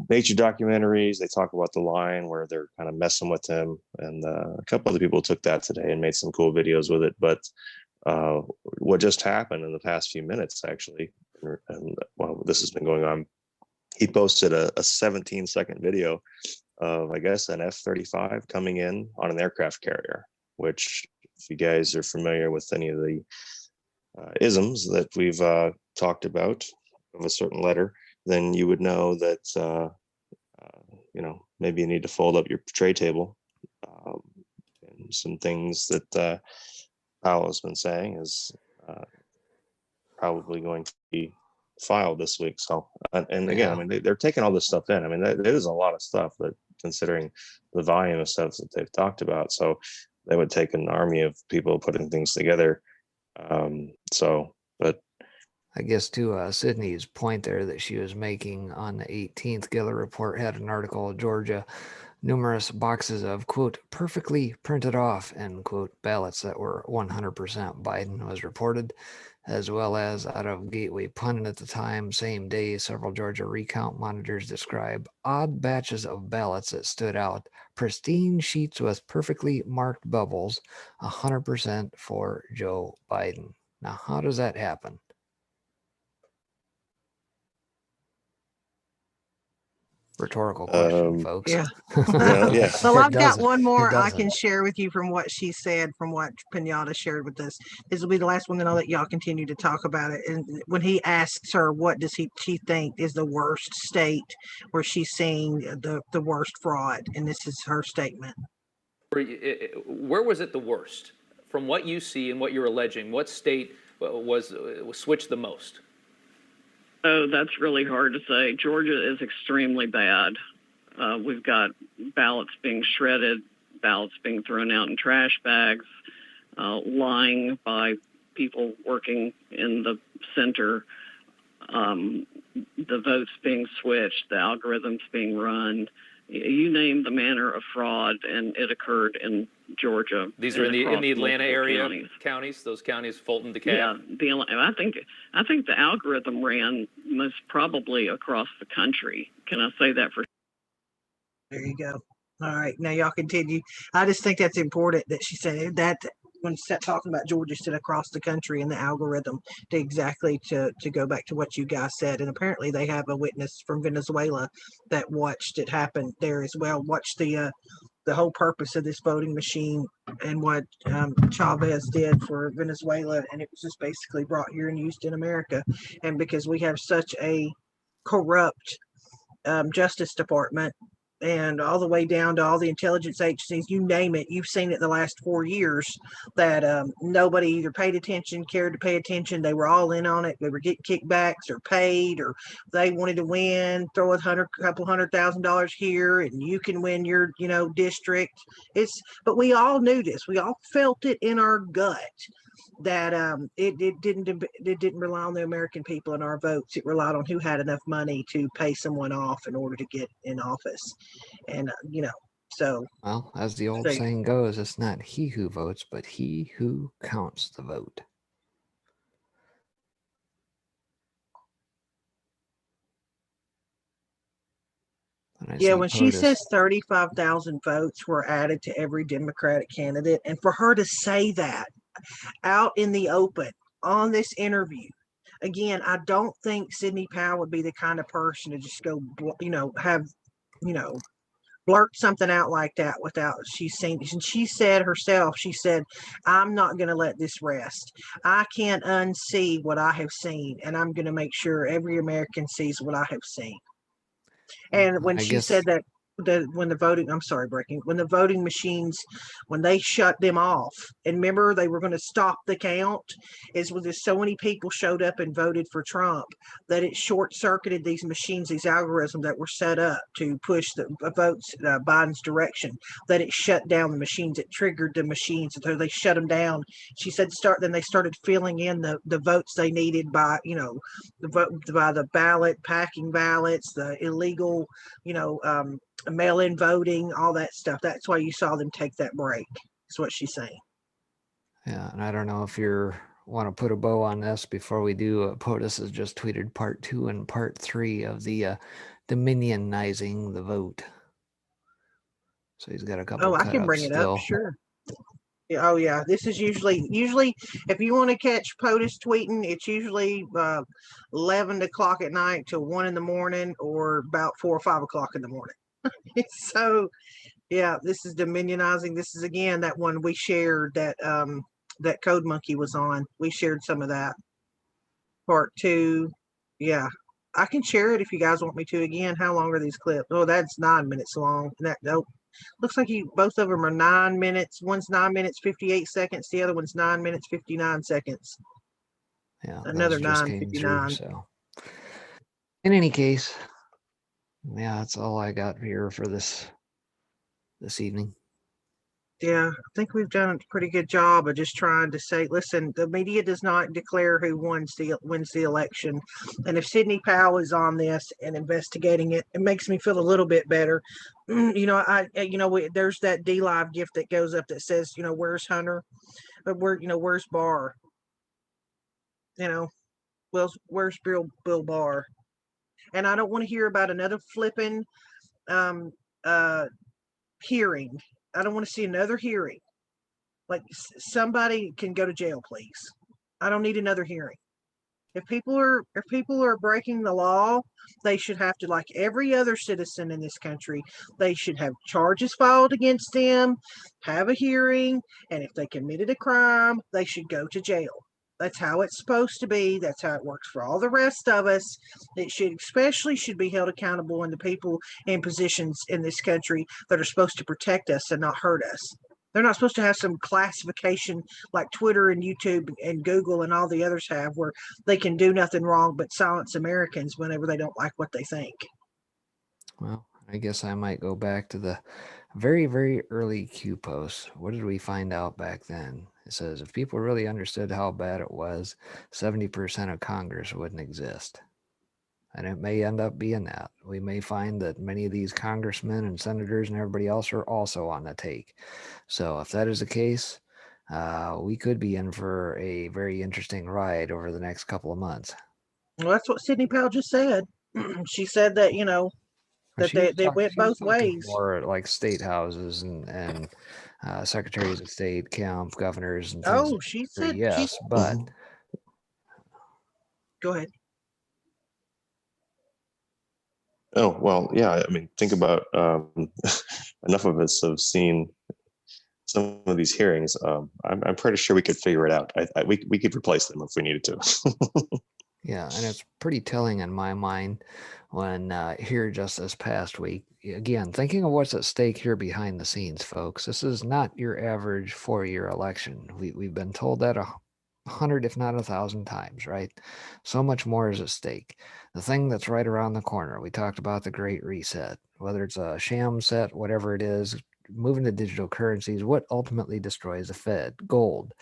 nature documentaries? They talk about the lion where they're kind of messing with him, and a couple other people took that today and made some cool videos with it. But what just happened in the past few minutes, actually, and while this has been going on, he posted a 17-second video of, I guess, an F-35 coming in on an aircraft carrier, which, if you guys are familiar with any of the isms that we've talked about of a certain letter, then you would know that, maybe you need to fold up your tray table. And some things that Powell has been saying is probably going to be filed this week. So, and again, I mean, they're taking all this stuff in. I mean, there is a lot of stuff that, considering the volume of stuff that they've talked about. So they would take an army of people putting things together. But I guess to Sydney's point there that she was making on the 18th, Giller Report had an article of Georgia, numerous boxes of, quote, perfectly printed off, end quote, ballots that were 100% Biden was reported, as well as out of Gateway Pundit at the time, same day, several Georgia recount monitors describe odd batches of ballots that stood out, pristine sheets with perfectly marked bubbles, 100% for Joe Biden. Now, how does that happen? Rhetorical question, folks. Yeah. Yeah. Well, I've got one more I can share with you from what she said, from what Pinata shared with us. This will be the last one, then I'll let y'all continue to talk about it. And when he asks her, what does she think is the worst state where she's seeing the worst fraud? And this is her statement. Where was it the worst? From what you see and what you're alleging, what state was switched the most? Oh, that's really hard to say. Georgia is extremely bad. We've got ballots being shredded, ballots being thrown out in trash bags, lying by people working in the center, the votes being switched, the algorithms being run. You name the manner of fraud, and it occurred in Georgia. These are in the Atlanta area counties. Those counties, Fulton, DeKalb. Yeah, I think the algorithm ran most probably across the country. Can I say that for? There you go. All right, now y'all continue. I just think that's important that she said that when talking about Georgia, said across the country and the algorithm to go back to what you guys said. And apparently they have a witness from Venezuela that watched it happen there as well. Watched the whole purpose of this voting machine and what Chavez did for Venezuela. And it was just basically brought here and used in America. And because we have such a corrupt Justice Department, and all the way down to all the intelligence agencies, you name it, you've seen it the last 4 years, that nobody either paid attention, cared to pay attention. They were all in on it. They were getting kickbacks or paid, or they wanted to win, throw a couple $100,000 here, and you can win your, district. But we all knew this. We all felt it in our gut that it didn't rely on the American people and our votes. It relied on who had enough money to pay someone off in order to get in office. And so, well, as the old saying goes, it's not he who votes, but he who counts the vote. Yeah, when she says 35,000 votes were added to every Democratic candidate, and for her to say that out in the open on this interview, again, I don't think Sidney Powell would be the kind of person to just go, have, blurt something out like that without she's seen. And she said herself, she said, I'm not going to let this rest. I can't unsee what I have seen, and I'm going to make sure every American sees what I have seen. And when I she guess, said that, when the voting, I'm sorry, when the voting machines, when they shut them off, and remember they were going to stop the count, is when there's so many people showed up and voted for Trump that it short circuited these machines, these algorithms that were set up to push the votes Biden's direction, that it shut down the machines. It triggered the machines, so they shut them down. She said then they started filling in the votes they needed by, the vote by the ballot, packing ballots, the illegal, mail-in voting, all that stuff. That's why you saw them take that break. That's what she's saying. yeah, and I don't know if you want to put a bow on this before we do. POTUS has just tweeted part 2 and part 3 of the dominionizing the vote. So he's got a couple. I can bring it up. Sure. Yeah, oh yeah, this is usually if you want to catch POTUS tweeting, it's usually 11 o'clock at night till 1 in the morning, or about 4 or 5 o'clock in the morning. So yeah, this is dominionizing. This is again that one we shared that that Code Monkey was on. We shared some of that. Part 2. Yeah. I can share it if you guys want me to again. How long are these clips? Oh, that's 9 minutes long. Nope. Looks like both of them are 9 minutes. One's 9 minutes 58 seconds. The other one's 9 minutes 59 seconds. Yeah, Another just 9:59. So, in any case, yeah, that's all I got here for this evening. Yeah, I think we've done a pretty good job of just trying to say, listen, the media does not declare who wins the election. And if Sidney Powell is on this and investigating it, it makes me feel a little bit better. There's that D-Live gift that goes up that says, where's Hunter? But where's Barr? Where's Bill Barr? And I don't want to hear about another flipping hearing. I don't want to see another hearing. Like, somebody can go to jail, please. I don't need another hearing. If people are breaking the law, they should have to, like every other citizen in this country, they should have charges filed against them, have a hearing, and if they committed a crime, they should go to jail. That's how it's supposed to be. That's how it works for all the rest of us. It should be held accountable, and the people in positions in this country that are supposed to protect us and not hurt us. They're not supposed to have some classification like Twitter and YouTube and Google and all the others have, where they can do nothing wrong but silence Americans whenever they don't like what they think. Well, I guess I might go back to the very, very early Q post. What did we find out back then? It says, if people really understood how bad it was, 70% of Congress wouldn't exist. And it may end up being that. We may find that many of these congressmen and senators and everybody else are also on the take. So if that is the case, we could be in for a very interesting ride over the next couple of months. Well, that's what Sidney Powell just said. She said that, that they went both ways. More like state houses and secretaries of state, Kemp, governors, and things. Oh, she said yes, but go ahead. Oh, well, yeah. I mean, think about enough of us have seen some of these hearings. I'm pretty sure we could figure it out. We could replace them if we needed to. Yeah, and it's pretty telling in my mind when here just this past week, again, thinking of what's at stake here behind the scenes, folks. This is not your average 4-year election. We've been told that 100, if not 1,000 times, right? So much more is at stake. The thing that's right around the corner, we talked about the Great Reset, whether it's a sham set, whatever it is, moving to digital currencies, what ultimately destroys the Fed? Gold.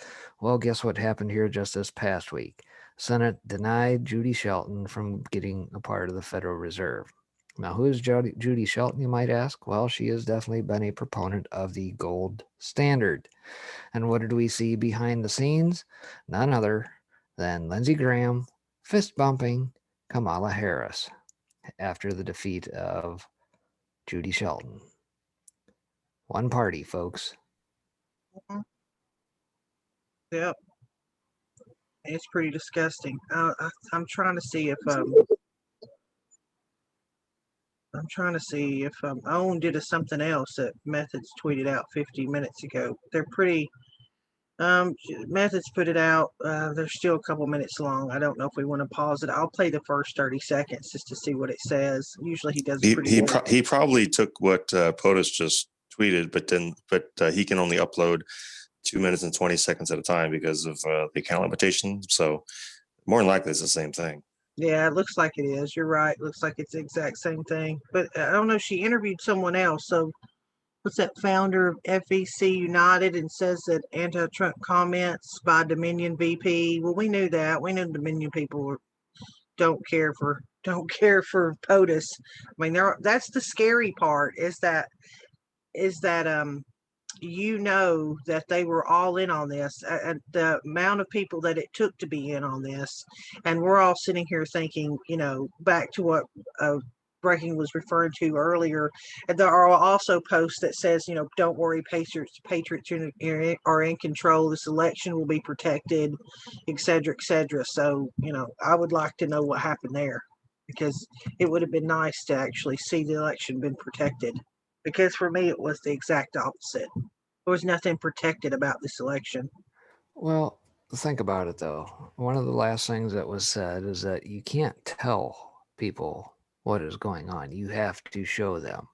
Well, guess what happened here just this past week? Senate denied Judy Shelton from getting a part of the Federal Reserve. Now, who is Judy Shelton, you might ask? Well, she has definitely been a proponent of the gold standard. And what did we see behind the scenes? None other than Lindsey Graham fist-bumping Kamala Harris after the defeat of Judy Shelton. One party, folks. Yep. It's pretty disgusting. I'm trying to see if I'm trying to see if Owen did something else that Methods tweeted out 50 minutes ago. They're pretty. Methods put it out. They're still a couple minutes long. I don't know if we want to pause it. I'll play the first 30 seconds just to see what it says. Usually he does pretty good. He probably took what POTUS just tweeted, but he can only upload 2 minutes and 20 seconds at a time because of the account limitation. So more than likely it's the same thing. Yeah, it looks like it is. You're right. Looks like it's the exact same thing. But I don't know. She interviewed someone else. So what's that founder of FEC United and says that anti-Trump comments by Dominion VP. Well, we knew that. We knew Dominion people don't care for POTUS. I mean, that's the scary part is that you know that they were all in on this, and the amount of people that it took to be in on this, and we're all sitting here thinking, back to what Breaking was referring to earlier. And there are also posts that says, don't worry, patriots are in control. This election will be protected, et cetera, et cetera. So, I would like to know what happened there, because it would have been nice to actually see the election been protected. Because for me, it was the exact opposite. There was nothing protected about this election. Well, think about it, though. One of the last things that was said is that you can't tell people what is going on. You have to show them.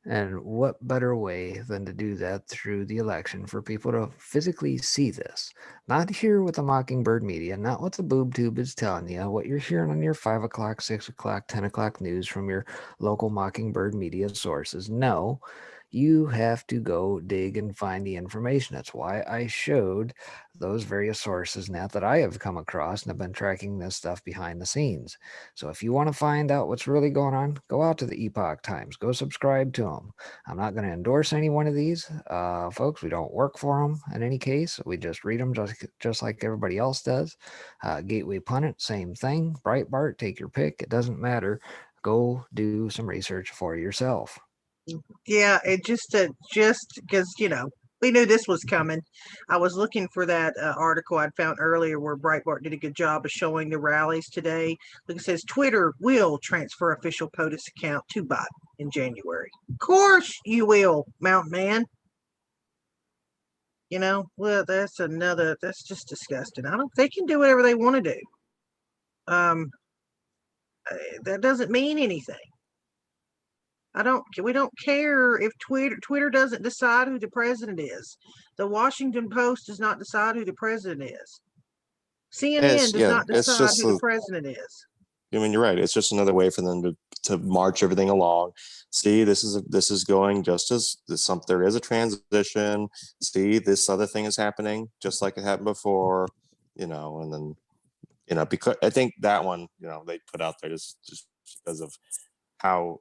And what better way than to do that through the election for people to physically see this? Not here with the Mockingbird media, not what the boob tube is telling you, what you're hearing on your 5 o'clock, 6 o'clock, 10 o'clock news from your local Mockingbird media sources. No, you have to go dig and find the information. That's why I showed those various sources now that I have come across and have been tracking this stuff behind the scenes. So if you want to find out what's really going on, go out to the Epoch Times, go subscribe to them. I'm not going to endorse any one of these folks. We don't work for them in any case. We just read them just like everybody else does. Gateway Pundit, same thing. Breitbart, take your pick. It doesn't matter. Go do some research for yourself. Yeah, it just because we knew this was coming. I was looking for that article I'd found earlier where Breitbart did a good job of showing the rallies today. Look, it says Twitter will transfer official POTUS account to Biden in January. Of course you will, Mountain Man. Well, that's just disgusting. They can do whatever they want to do. That doesn't mean anything. We don't care if Twitter doesn't decide who the president is. The Washington Post does not decide who the president is. CNN does not decide who the president is. I mean, you're right. It's just another way for them to march everything along. See, this is going just as there is a transition. See, this other thing is happening just like it happened before, and then, because I think that one, they put out there just because of how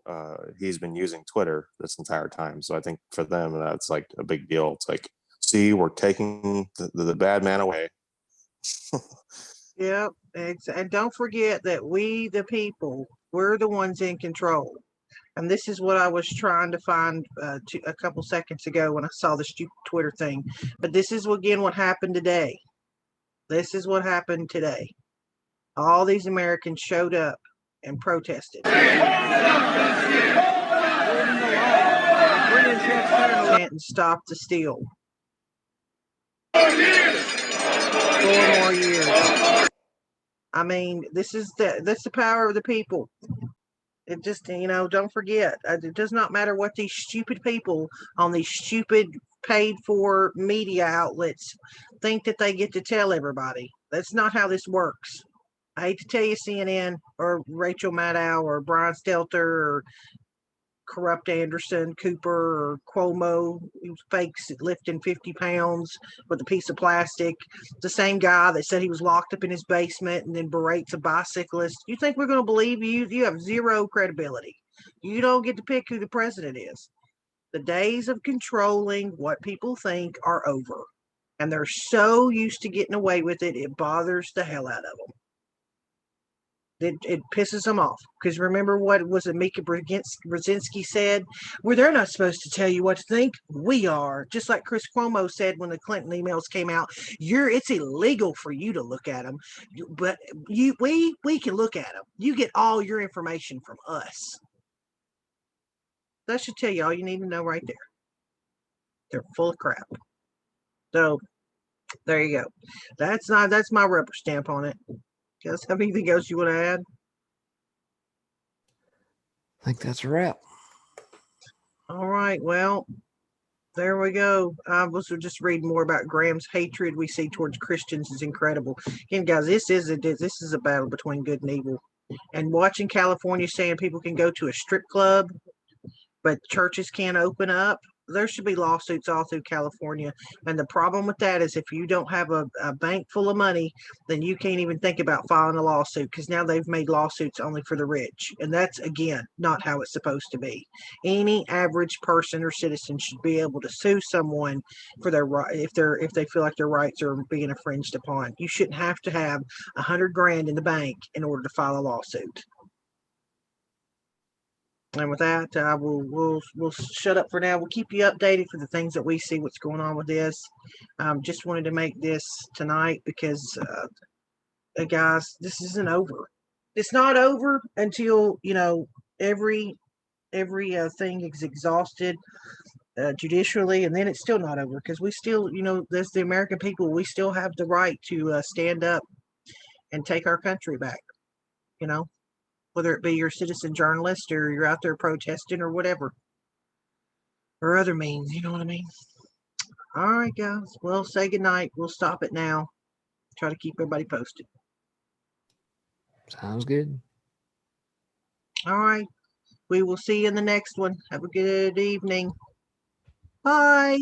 he's been using Twitter this entire time. So I think for them, that's like a big deal. It's like, see, we're taking the bad man away. Yep. And don't forget that we, the people, we're the ones in control. And this is what I was trying to find a couple seconds ago when I saw the stupid Twitter thing. But this is, again, what happened today. This is what happened today. All these Americans showed up and protested. And stop the steal. 4 more years. I mean, that's the power of the people. It just, don't forget. It does not matter what these stupid people on these stupid paid for media outlets think that they get to tell everybody. That's not how this works. I hate to tell you, CNN or Rachel Maddow or Brian Stelter or Corrupt Anderson Cooper or Cuomo, fakes lifting 50 pounds with a piece of plastic. The same guy that said he was locked up in his basement and then berates a bicyclist. You think we're going to believe you? You have zero credibility. You don't get to pick who the president is. The days of controlling what people think are over. And they're so used to getting away with it, it bothers the hell out of them. It pisses them off, because remember what was Mika Brzezinski said? They're not supposed to tell you what to think. We are. Just like Chris Cuomo said when the Clinton emails came out, it's illegal for you to look at them, but we can look at them. You get all your information from us. That should tell you all you need to know right there. They're full of crap. So there you go. That's my rubber stamp on it. Guys, have anything else you want to add? I think that's a wrap. All right. Well, there we go. I was just reading more about Graham's hatred we see towards Christians is incredible. Again, guys, this is a battle between good and evil. And watching California saying people can go to a strip club, but churches can't open up. There should be lawsuits all through California. And the problem with that is if you don't have a bank full of money, then you can't even think about filing a lawsuit because now they've made lawsuits only for the rich. And that's, again, not how it's supposed to be. Any average person or citizen should be able to sue someone for their right if they feel like their rights are being infringed upon. You shouldn't have to have $100,000 in the bank in order to file a lawsuit. And with that, we'll shut up for now. We'll keep you updated for the things that we see, what's going on with this. Just wanted to make this tonight because, guys, this isn't over. It's not over until, every thing is exhausted judicially, and then it's still not over because we still, as the American people, we still have the right to stand up and take our country back, whether it be you're a citizen journalist or you're out there protesting or whatever, or other means, you know what I mean? All right, guys. Well, say goodnight. We'll stop it now. Try to keep everybody posted. Sounds good. All right. We will see you in the next one. Have a good evening. Bye.